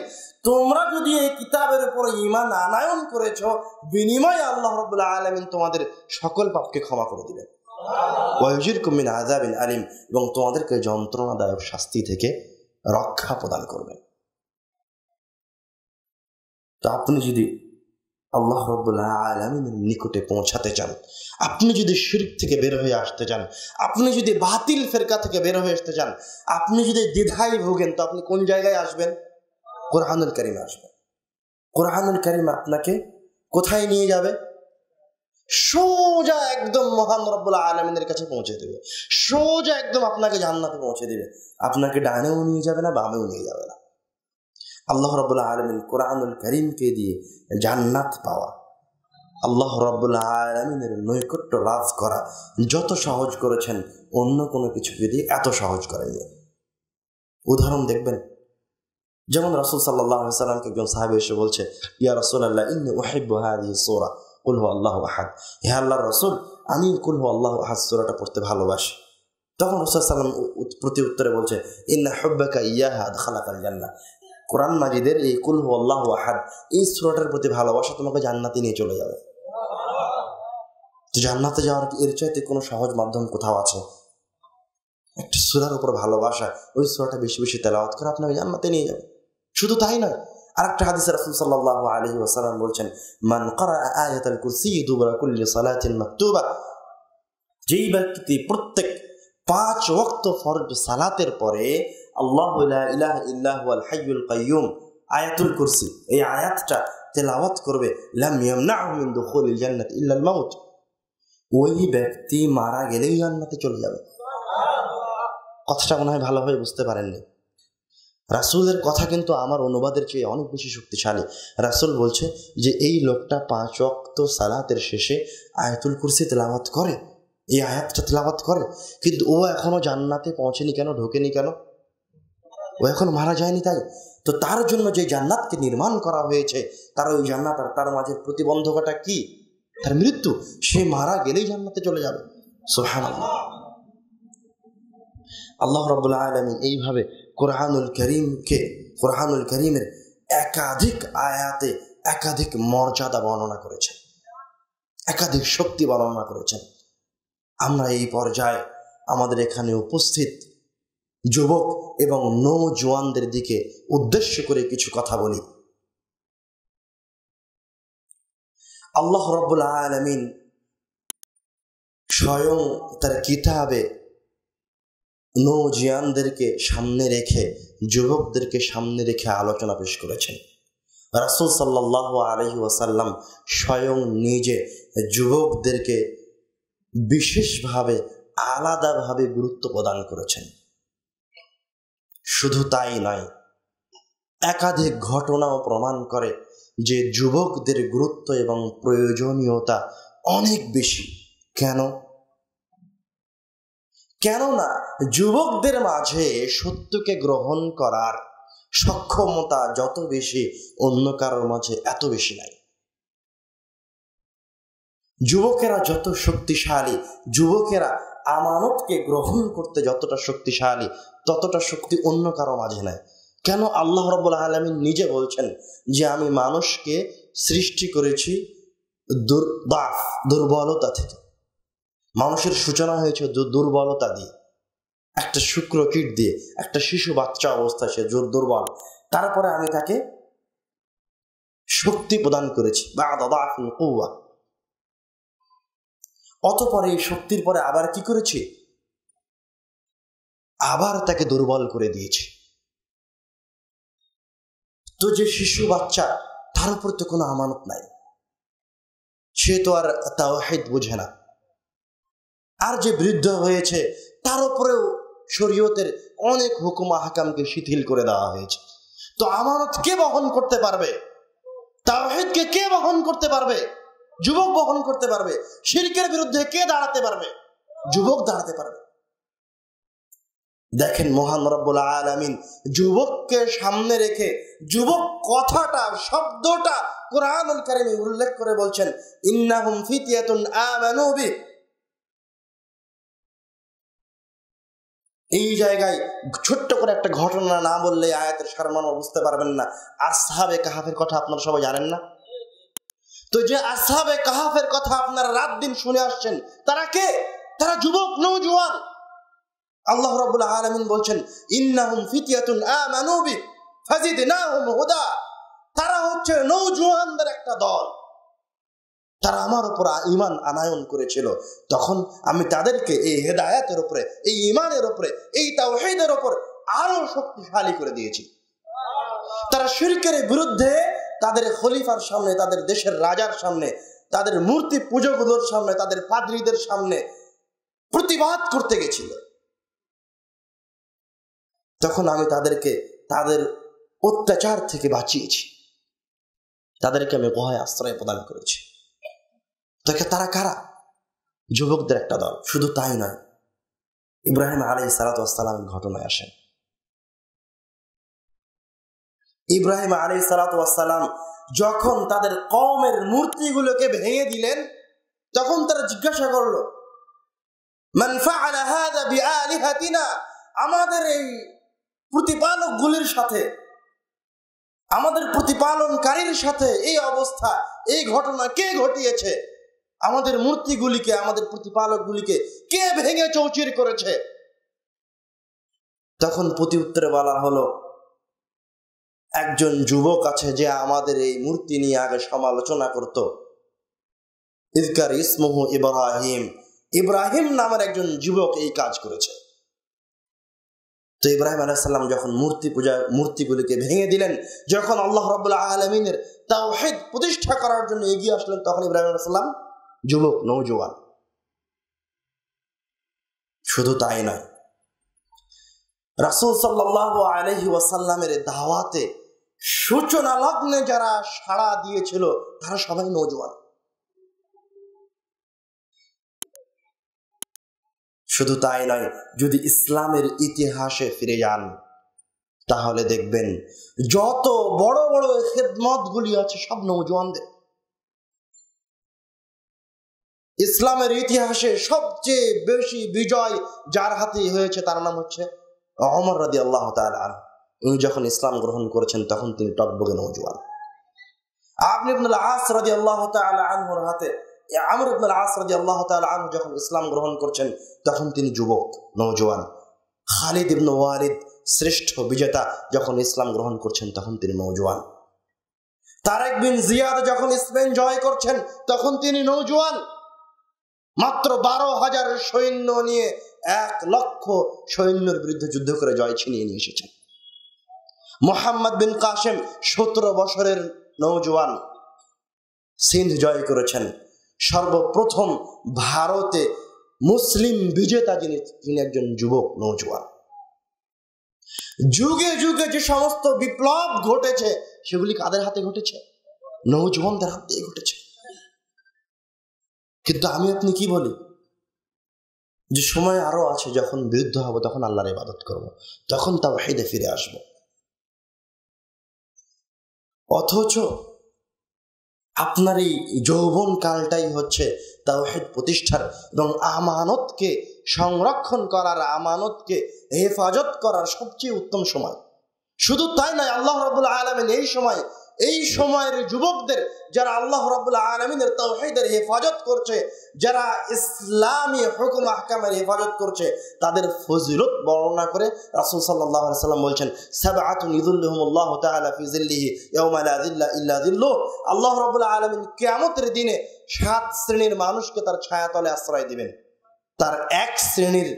তোমরা যদি এই কিতাবের উপর ঈমান আনয়ন করেছো, বিনিময়ে আল্লাহ রাব্বুল আলামিন তোমাদের সকল পাপকে ক্ষমা করে দিবেন। ওয়া ইউজিরকুম মিন আযাবিন আলিম, এবং তোমাদেরকে যন্ত্রণাদায়ক শাস্তি থেকে রক্ষা প্রদান করবেন। তো আপনি যদি আল্লাহ রাব্বুল আলামিনের নিকটে পৌঁছাতে চান, আপনি যদি শিরক থেকে বের হয়ে আসতে চান, আপনি যদি বাতিল ফেরকা থেকে বের হয়ে আসতে চান, আপনি যদি দ্বিধায় ভোগেন, তো আপনি কোন জায়গায় আসবেন? কোরআনুল কারীমে আসবেন। কোরআনুল কারীম আপনাকে কোথায় নিয়ে যাবে? সোজা একদম মহান রব্বুল আলামিনের কাছে পৌঁছে দেবে, সোজা একদম আপনাকে জান্নাতে পৌঁছে দেবে। আপনাকে ডানেও নিয়ে যাবে না, বামেও নিয়ে যাবে না। আল্লাহ রাব্বুল আলামিন কোরআনুল কারীমকে দিয়ে জান্নাত পাওয়া, আল্লাহ রাব্বুল আলামিনের নৈকট্য লাভ করা যত সহজ করেছেন, অন্য কোনো কিছুকে দিয়ে এত সহজ করেননি। উদাহরণ দেখবেন, যেমন রাসূল সাল্লাল্লাহু আলাইহি ওয়াসাল্লামকে একজন সাহাবী এসে বলছে, ইয়া রাসূলুল্লাহ ইন্নী উহিব্বু হাযিহি সূরা কুল হুয়াল্লাহু আহাদ। হে আল্লাহর রাসূল, আমি কুল হুয়াল্লাহু আহাদ সূরাটা পড়তে ভালোবাসি। তখন রাসূল সাল্লাল্লাহু আলাইহি ওয়াসাল্লাম প্রতি উত্তরে বলছে, ইন্না হুব্বাকা ইয়াহা আদখালাকাল জান্নাহ। কোরআন মাজিদের এই কুল হুয়াল্লাহু আহাদ, এই সূরাটার প্রতি ভালোবাসা তোমাকে জান্নাতে নিয়ে চলে যাবে। তো জান্নাতে যাওয়ার এর চাইতে কোনো সহজ মাধ্যম কোথাও আছে? একটা সূরার উপর ভালোবাসা, ওই সূরাটা বেশি বেশি তেলাওয়াত করে আপনাকে জান্নাতে নিয়ে যাবে। শুধু তাই নয়, আরেকটা হাদিসে রাসূল সাল্লাল্লাহু আলাইহি ওয়াসাল্লাম বলছেন, মান ক্বারাআ আয়াতাল কুরসি দুবরা কুল্লি সালাতিন মাকতুবা, যেই ব্যক্তি প্রত্যেক 5 ওয়াক্ত ফরজ সালাতের পরে আল্লাহু লা ইলাহা ইল্লা হুয়াল হাইয়ুল কাইয়্যুম আয়াতুল কুরসি, এই আয়াতটা তেলাওয়াত করবে, লাম ইয়ামনাহু মিন দুখুলিল জান্নাতি ইল্লা আল মাউত, ওই ব্যক্তি মারা গেলেই জান্নাতে চলে যাবে। কথাটা মনে হয় ভালোভাবে বুঝতে পারেননি। রাসূলের কথা কিন্তু আমার অনুবাদের চেয়ে অনেক বেশি শক্তিশালী। রাসূল বলছে যে এই লোকটা 5 ওয়াক্ত সালাতের শেষে আয়াতুল কুরসি তেলাওয়াত করে, এই আয়াতটা তেলাওয়াত করে, কিন্তু ও এখনো জান্নাতে পৌঁছেনি কেন, ঢোকেনি কেন? ও এখন মারা যায়নি। তাই তো তার জন্য যে জান্নাতকে নির্মাণ করা হয়েছে, তার ওই জান্নাত আর তার মাঝের প্রতিবন্ধকতা কি? তার মৃত্যু। সে মারা গেলেই জান্নাতে চলে যাবে। সুবহানাল্লাহ। আল্লাহ রাব্বুল আলামিন এইভাবে কোরআনুল কারীমের একাধিক আয়াতে একাধিক মর্যাদা বর্ণনা করেছেন, একাধিক শক্তি বর্ণনা করেছেন। আমরা এই পর্যায়ে আমাদের এখানে উপস্থিত যুবক এবং নওজোয়ানদের দিকে উদ্দেশ্য করে কিছু কথা বলি। আল্লাহ রাব্বুল আলামিন স্বয়ং তার কিতাবে নওজোয়ানদেরকে সামনে রেখে, যুবকদেরকে সামনে রেখে আলোচনা পেশ করেছেন। রাসূল সাল্লাল্লাহু আলাইহি ওয়াসাল্লাম স্বয়ং নিজে যুবকদেরকে বিশেষভাবে আলাদাভাবে গুরুত্ব প্রদান করেছেন। শুধু তাই নয়, একাধিক ঘটনাও প্রমাণ করে যে যুবকদের গুরুত্ব এবং প্রয়োজনীয়তা অনেক বেশি। কেননা যুবকদের মাঝে সত্যকে গ্রহণ করার সক্ষমতা যত বেশি, অন্য কারোর মাঝে এত বেশি নাই। যুবকেরা যত শক্তিশালী, যুবকেরা আমানতকে গ্রহণ করতে যতটা শক্তিশালী, ততটা শক্তি অন্য কারো মাঝে নাই। কেন? আল্লাহ রাব্বুল আলামিন নিজে বলছেন যে আমি মানুষকে সৃষ্টি করেছি দুর্বলতা থেকে। মানুষের সূচনা হয়েছে দুর্বলতা দিয়ে, একটা শুক্রকীট দিয়ে, একটা শিশু বাচ্চা অবস্থায় সে দুর্বল, তারপরে আমি তাকে শক্তি প্রদান করেছি, অতঃপরে এই শক্তির পরে আবার কি করেছি? আবার তাকে দুর্বল করে দিয়েছে। তো যে শিশু বাচ্চা, তার উপর তো কোনো আমানত নাই, সে তো আর তাওহীদ বুঝে না। আর যে বৃদ্ধ হয়েছে, তার উপরেও শরীয়তের অনেক হুকুম আহকামকে শিথিল করে দেওয়া হয়েছে। তো আমানত কে বহন করতে পারবে? তাওহীদকে কে বহন করতে পারবে? যুবক বহন করতে পারবে। শিরকের বিরুদ্ধে কে দাঁড়াতে পারবে? যুবক দাঁড়াতে পারবে। দেখেন, মহান রব্বুল আলামিন যুবককে সামনে রেখে যুবক কথাটা, শব্দটা কুরআনুল কারীমে উল্লেখ করে বলছেন, ইন্নাহুম ফিতয়াতুন আমানু বি। এই জায়গায় ছোট্ট করে একটা ঘটনা না বললে আয়াতের সারমর্ম বুঝতে পারবেন না। আসহাবে কাহাফের কথা আপনারা সবাই জানেন না? তো যে আসহাবে কাহাফের কথা আপনারা রাত দিন শুনে আসছেন, তারা কে? তারা যুবক, নওজোয়ান। আল্লাহ রাব্বুল আলামিন বলছেন, ইন্নাহুম ফিতয়াতুন আমানু বি ফাজিদনাহুম হুদা। তারা হচ্ছে নওজোয়ানদের একটা দল, তারা আমার উপর ঈমান আনায়ন করেছিল। তখন আমি তাদেরকে এই হেদায়েতের উপরে, এই ঈমানের উপরে, এই তাওহীদের উপর আরো শক্তিশালী করে দিয়েছি। তারা শিরকের বিরুদ্ধে তাদের খলিফার সামনে, তাদের দেশের রাজার সামনে, তাদের মূর্তি পূজকগুলোর সামনে, তাদের পাদ্রীদের সামনে প্রতিবাদ করতে গেছিল। তখন আমি তাদেরকে তাদের অত্যাচার থেকে বাঁচিয়েছি, তাদেরকে আমি ভয় আশ্রয় প্রদান করেছি। তারা কারা? যুবকদের একটা দল। শুধু তাই নয়, ইব্রাহিম আলাইহিস সালাতু ওয়াস সালামের ঘটনায় আসেন। ইব্রাহিম আলাইহিস সালাতু ওয়াস সালাম যখন তাদের কওমের মূর্তিগুলোকে ভেঙে দিলেন, তখন তারা জিজ্ঞাসা করলো, মান ফাআলা হাযা বিআলিহাতিনা, আমাদের এই প্রতিপালকগুলির সাথে, আমাদের প্রতিপালনকারীর সাথে এই অবস্থা, এই ঘটনা কে ঘটিয়েছে? আমাদের মূর্তিগুলিকে, আমাদের প্রতিপালকগুলিকে কে ভেঙে চৌচির করেছে? তখন প্রতি উত্তরে বলা হলো, একজন যুবক আছে যে আমাদের এই মূর্তি নিয়ে আগে সমালোচনা করত। ইযকার ইসমুহু ইব্রাহিম, ইব্রাহিম নামের একজন যুবক এই কাজ করেছে। তো ইব্রাহিম আলাইহিস সালাম যখন মূর্তিগুলিকে ভেঙে দিলেন, যখন আল্লাহ রাব্বুল আলামিনের তাওহীদ প্রতিষ্ঠা করার জন্য এগিয়ে আসলেন, তখন ইব্রাহিম আলাইহিস সালাম যুবক, নওজোয়ান। শুধু তাই নয়, রাসূল সাল্লাল্লাহু আলাইহি ওয়াসাল্লামের দাওয়াতে সূচনা লগ্নে যারা সাড়া দিয়েছিল, তারা সবাই নওজোয়ান। শুধু তাই নয়, যদি ইসলামের ইতিহাসে ফিরে যান, তাহলে দেখবেন যত বড় বড় খেদমতগুলি আছে সব নওজোয়ানদের। ইসলামের ইতিহাসে সবচেয়ে বেশি বিজয় যার হাতেই হয়েছে, তার নাম হচ্ছে ওমর রাদিয়াল্লাহু তাআলা আনহু। উনি যখন ইসলাম গ্রহণ করেছেন, তখন তিনি টকবগে নওজোয়ান। আমর ইবনুল আস রাদিয়াল্লাহু তাআলা আনহুর হাতে, আমর ইবনুল আস রাদিয়াল্লাহু তাআলা আনহু যখন ইসলাম গ্রহণ করছেন, তখন তিনি যুবক, নওজোয়ান। খালিদ ইবনে ওয়ালিদ, শ্রেষ্ঠ বিজেতা, যখন ইসলাম গ্রহণ করছেন, তখন তিনি নওজোয়ান। তারেক বিন জিয়াদ যখন স্পেন জয় করছেন, তখন তিনি নওজোয়ান। মাত্র 12,000 সৈন্য নিয়ে 1 লক্ষ সৈন্যের বিরুদ্ধে যুদ্ধ করে জয় ছিনিয়ে নিয়ে এসেছেন। মুহাম্মদ বিন কাসেম 17 বছরের নওজোয়ান, সিন্ধ জয় করেছেন। সর্বপ্রথম ভারতে মুসলিম বিজেতা যিনি একজন যুবক, নওজোয়ান। যুগে যুগে যে সমস্ত বিপ্লব ঘটেছে, সেগুলি কাদের হাতে ঘটেছে? নওজোয়ানদের হাতে ঘটেছে। কিন্তু আমি আপনি কি বলি? যে সময় আরো আছে, যখন বৃদ্ধ হব, তখন আল্লাহর ইবাদত করব, তখন তাওহীদে ফিরে আসব। অথচ আপনার এই যৌবন কালটাই হচ্ছে তাওহীদ প্রতিষ্ঠার এবং আমানতকে সংরক্ষণ করার, আমানতকে হেফাজত করার সবচেয়ে উত্তম সময়। শুধু তাই নয়, আল্লাহ রাব্বুল আলামিন এই সময়ের যুবকদের, যারা আল্লাহ রাব্বুল আলামিনের তাওহীদের হেফাজত করছে, যারা ইসলামী হুকুম আহকামের হেফাজত করছে, তাদের ফজিলত বর্ণনা করে রাসূল সাল্লাল্লাহু আলাইহি ওয়াসাল্লাম বলছেন, সাবআতুন ইযিল্লুহুমুল্লাহু তাআলা ফি যিল্লিহি ইয়াওমা লা যিল্লা ইল্লা যিল্লুহ। আল্লাহ রাব্বুল আলামিন কিয়ামতের দিনে 7 শ্রেণীর মানুষকে তার ছায়াতলে আশ্রয় দিবেন। তার এক শ্রেণীর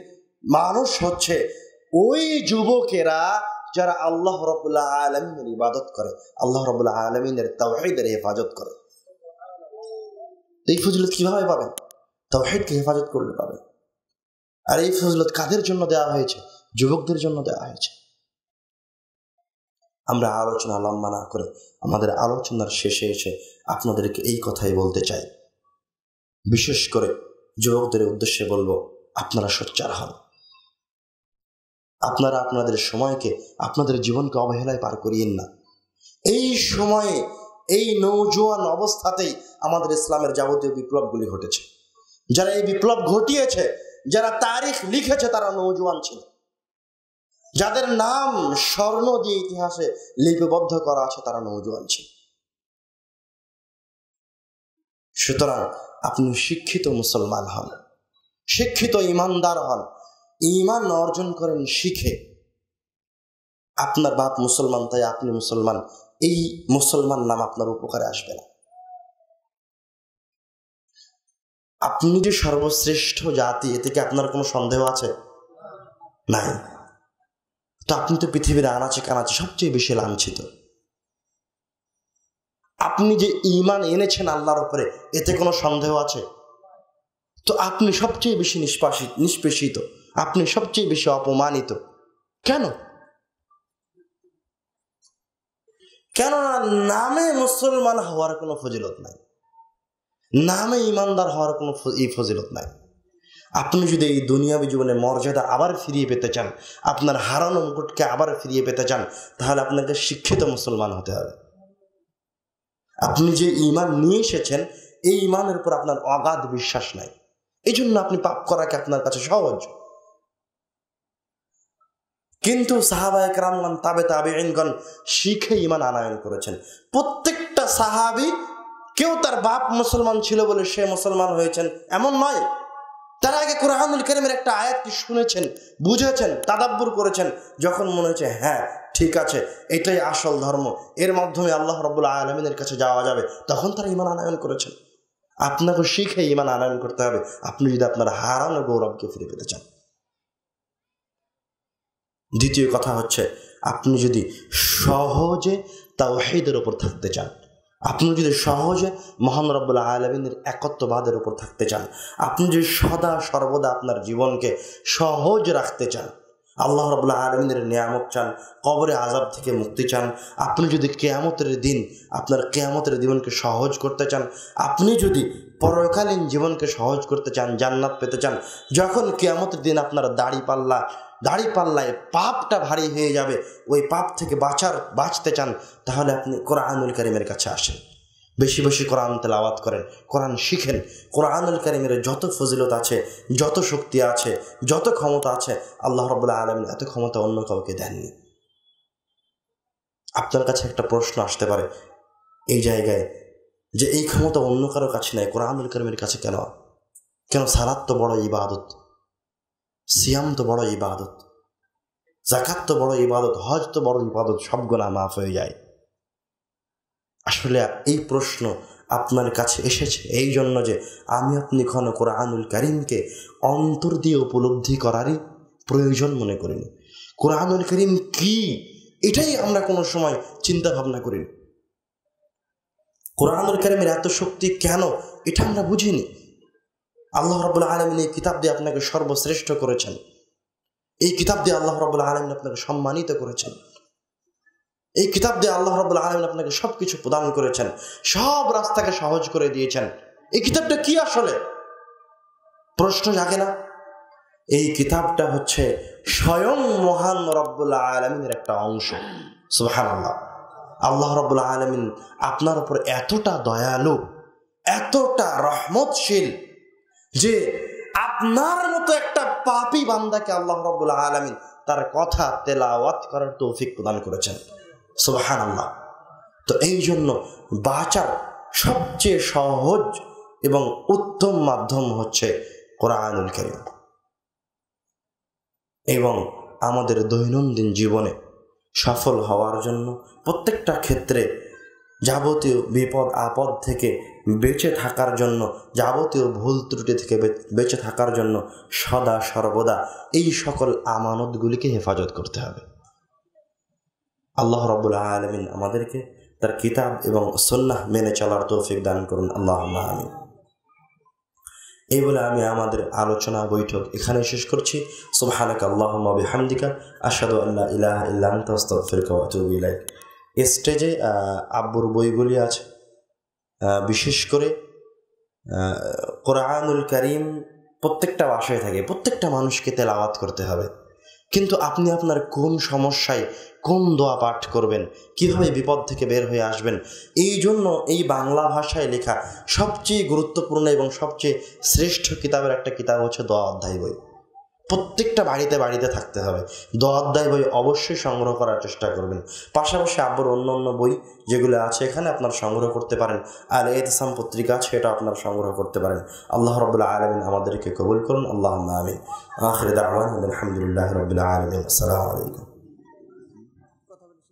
মানুষ হচ্ছে ওই যুবকেরা যারা আল্লাহ রাব্বুল আলামিনের ইবাদত করে, আল্লাহ রাব্বুল আলামিনের তাওহীদের হেফাজত করে। এই ফজিলত কিভাবে পাবেন? তাওহীদকে হেফাজত করলে পাবেন। আর এই ফজিলত কাদের জন্য দেওয়া হয়েছে? যুবকদের জন্য দেওয়া হয়েছে। আমরা আলোচনা লম্বা না করে আমাদের আলোচনার শেষে এসে আপনাদেরকে এই কথাই বলতে চাই, বিশেষ করে যুবকদের উদ্দেশ্যে বলবো, আপনারা সোচ্চার হন। আপনারা আপনাদের সময়কে, আপনাদের জীবনকে অবহেলায় পার করিয়েন না। এই সময়ে, এই নওজোয়ান অবস্থাতেই আমাদের ইসলামের যাবতীয় বিপ্লবগুলি ঘটেছে। যারা এই বিপ্লব ঘটিয়েছে, যারা তারিখ লিখেছে, তারা নওজোয়ান ছিল। যাদের নাম স্বর্ণ দিয়ে ইতিহাসে লিপিবদ্ধ করা আছে, তারা নওজোয়ান ছিল। সুতরাং আপনি শিক্ষিত মুসলমান হন, শিক্ষিত ইমানদার হন, ঈমান অর্জন করেন শিখে। আপনার বাপ মুসলমান তাই আপনি মুসলমান, এই মুসলমান নাম আপনার উপকারে আসবে না। আপনি যে সর্বশ্রেষ্ঠ জাতি, এতে কি আপনার কোনো সন্দেহ আছে? নাই। তো আপনি তো পৃথিবীর আনাচে কানাচে সবচেয়ে বেশি লাঞ্ছিত। আপনি যে ঈমান এনেছেন আল্লাহর উপরে, এতে কোনো সন্দেহ আছে? তো আপনি সবচেয়ে বেশি নিষ্পেষিত, আপনি সবচেয়ে বেশি অপমানিত। কেন? কেননা নামে মুসলমান হওয়ার কোনো ফজিলত নাই, নামে ইমানদার হওয়ার কোনো ফজিলত নাই। আপনি যদি এই দুনিয়াবী জীবনে মর্যাদা আবার ফিরিয়ে পেতে চান, আপনার হারানো মুকুটকে আবার ফিরিয়ে পেতে চান, তাহলে আপনাকে শিক্ষিত মুসলমান হতে হবে। আপনি যে ঈমান নিয়ে এসেছেন, এই ঈমানের উপর আপনার অগাধ বিশ্বাস নাই, এই জন্য আপনি পাপ করাকে আপনার কাছে সহজ। কিন্তু সাহাবায়ে কেরামগণ, তাবেঈনগণ শিখে ঈমান আনয়ন করেছেন। প্রত্যেকটা সাহাবী, কেউ তার বাপ মুসলমান ছিল বলে সে মুসলমান হয়েছেন এমন নয়। তার আগে কোরআনুল কারীমের একটা আয়াতকে শুনেছেন, বুঝেছেন, তাদাব্বুর করেছেন। যখন মনে হয়েছে হ্যাঁ ঠিক আছে, এটাই আসল ধর্ম, এর মাধ্যমে আল্লাহ রাব্বুল আলামিনের কাছে যাওয়া যাবে, তখন তারা ঈমান আনয়ন করেছেন। আপনাকে শিখে ঈমান আনয়ন করতে হবে, আপনি যদি আপনার হারানো গৌরবকে ফিরে পেতে চান। দ্বিতীয় কথা হচ্ছে, আপনি যদি সহজে তাওহীদের উপর থাকতে চান, আপনি যদি সহজে মহান রব্বুল আলামিনের একত্ববাদের উপর থাকতে চান, আপনি যদি সদা সর্বদা আপনার জীবনকে সহজ রাখতে চান, আল্লাহ রাব্বুল আলামিনের নিয়ামত চান, কবরে আযাব থেকে মুক্তি চান, আপনি যদি কিয়ামতের দিন, আপনার কিয়ামতের জীবনকে সহজ করতে চান, আপনি যদি পরকালীন জীবনকে সহজ করতে চান, জান্নাত পেতে চান, যখন কিয়ামতের দিন আপনার দাড়িপাল্লায় পাপটা ভারী হয়ে যাবে, ওই পাপ থেকে বাঁচতে চান, তাহলে আপনি কোরআনুল কারীমের কাছে আসেন, বেশি বেশি কোরআন তেলাওয়াত করেন, কোরআন শিখেন। কোরআনুল কারীমের যত ফজিলত আছে, যত শক্তি আছে, যত ক্ষমতা আছে, আল্লাহ রাব্বুল আলামিন এত ক্ষমতা অন্য কাউকে দেননি। আপনার কাছে একটা প্রশ্ন আসতে পারে এই জায়গায়, যে এই ক্ষমতা অন্য কারো কাছে নাই, কোরআনুল কারীমের কাছে কেন? সালাত তো বড় ইবাদত, সিয়াম তো বড় ইবাদত, যাকাত তো বড় ইবাদত, হজ তো বড় ইবাদত, সব গুনাহ মাফ হয়ে যায়। আসলে এই প্রশ্ন আপনার কাছে এসেছে এই জন্য যে আমি আপনি কোরআনুল কারীমকে অন্তর দিয়ে উপলব্ধি করারই প্রয়োজন মনে করিনি। কোরআনুল কারীম কি, এটাই আমরা কোনো সময় চিন্তা ভাবনা করিনি। কোরআনুল কারীমের এত শক্তি কেন, এটা আমরা বুঝিনি। আল্লাহ রাব্বুল আলামিন এই কিতাব দিয়ে আপনাকে সর্বশ্রেষ্ঠ করেছেন, এই কিতাব দিয়ে আল্লাহ রাব্বুল আলামিন আপনাকে সম্মানিত করেছেন, এই কিতাব দিয়ে আল্লাহ রাব্বুল আলামিন আপনাকে সবকিছু প্রদান করেছেন, সব রাস্তাকে সহজ করে দিয়েছেন। এই কিতাবটা কি আসলে? প্রশ্ন জাগে না? এই কিতাবটা হচ্ছে স্বয়ং মহান রব্বুল আলামিনের একটা অংশ। সুবহানাল্লাহ। আল্লাহ রাব্বুল আলামিন আপনার উপর এতটা দয়ালু, এতটা রহমতশীল যে আপনার মতো একটা পাপী বান্দাকে আল্লাহ রাব্বুল আলামিন তার কথা তেলাওয়াত করার তৌফিক প্রদান করেছেন। সুবহানাল্লাহ। তো এই জন্য বাঁচার সবচেয়ে সহজ এবং উত্তম মাধ্যম হচ্ছে কোরআনুল কারীম। এবং আমাদের দৈনন্দিন জীবনে সফল হওয়ার জন্য প্রত্যেকটা ক্ষেত্রে যাবতীয় বিপদ আপদ থেকে বেঁচে থাকার জন্য, যাবতীয় ভুল ত্রুটি থেকে বেঁচে থাকার জন্য সদা সর্বদা এই সকল আমানতগুলিকে হেফাজত করতে হবে। আল্লাহ রাব্বুল আলামিন আমাদেরকে তার কিতাব এবং সুন্নাহ মেনে চলার তৌফিক দান করুন, আল্লাহুম্মা আমিন। এই বলে আমি আমাদের আলোচনা বৈঠক এখানে শেষ করছি। সুবহানাকা আল্লাহুম্মা বিহামদিকা আশহাদু আল্লা ইলাহা ইল্লা আনতা আস্তাগফিরুকা ওয়া আতুবু ইলাইক। স্টেজে আব্বুর বইগুলি আছে, বিশেষ করে কোরআনুল কারীম প্রত্যেকটা ভাষায় থাকে, প্রত্যেকটা মানুষকে তেলাওয়াত করতে হবে। কিন্তু আপনি আপনার কোন সমস্যায় কোন দোয়া পাঠ করবেন, কিভাবে বিপদ থেকে বের হয়ে আসবেন, এই জন্য এই বাংলা ভাষায় লেখা সবচেয়ে গুরুত্বপূর্ণ এবং সবচেয়ে শ্রেষ্ঠ কিতাবের একটা কিতাব হচ্ছে দোয়া অধ্যায় বই। প্রত্যেকটা বাড়িতে বাড়িতে থাকতে হবে। দোয়া অধ্যায় বই অবশ্যই সংগ্রহ করার চেষ্টা করবেন। পাশাপাশি আব্বুর অন্য অন্য বই যেগুলো আছে এখানে আপনার সংগ্রহ করতে পারেন। আল ইতিসাম পত্রিকা আছে, এটা আপনার সংগ্রহ করতে পারেন। আল্লাহ রাব্বুল আলামিন আমাদেরকে কবুল করুন, আল্লাহুম্মা আমিন। আখির দাওয়ানা আলহামদুলিল্লাহি রাব্বিল আলামিন। আসসালামু আলাইকুম।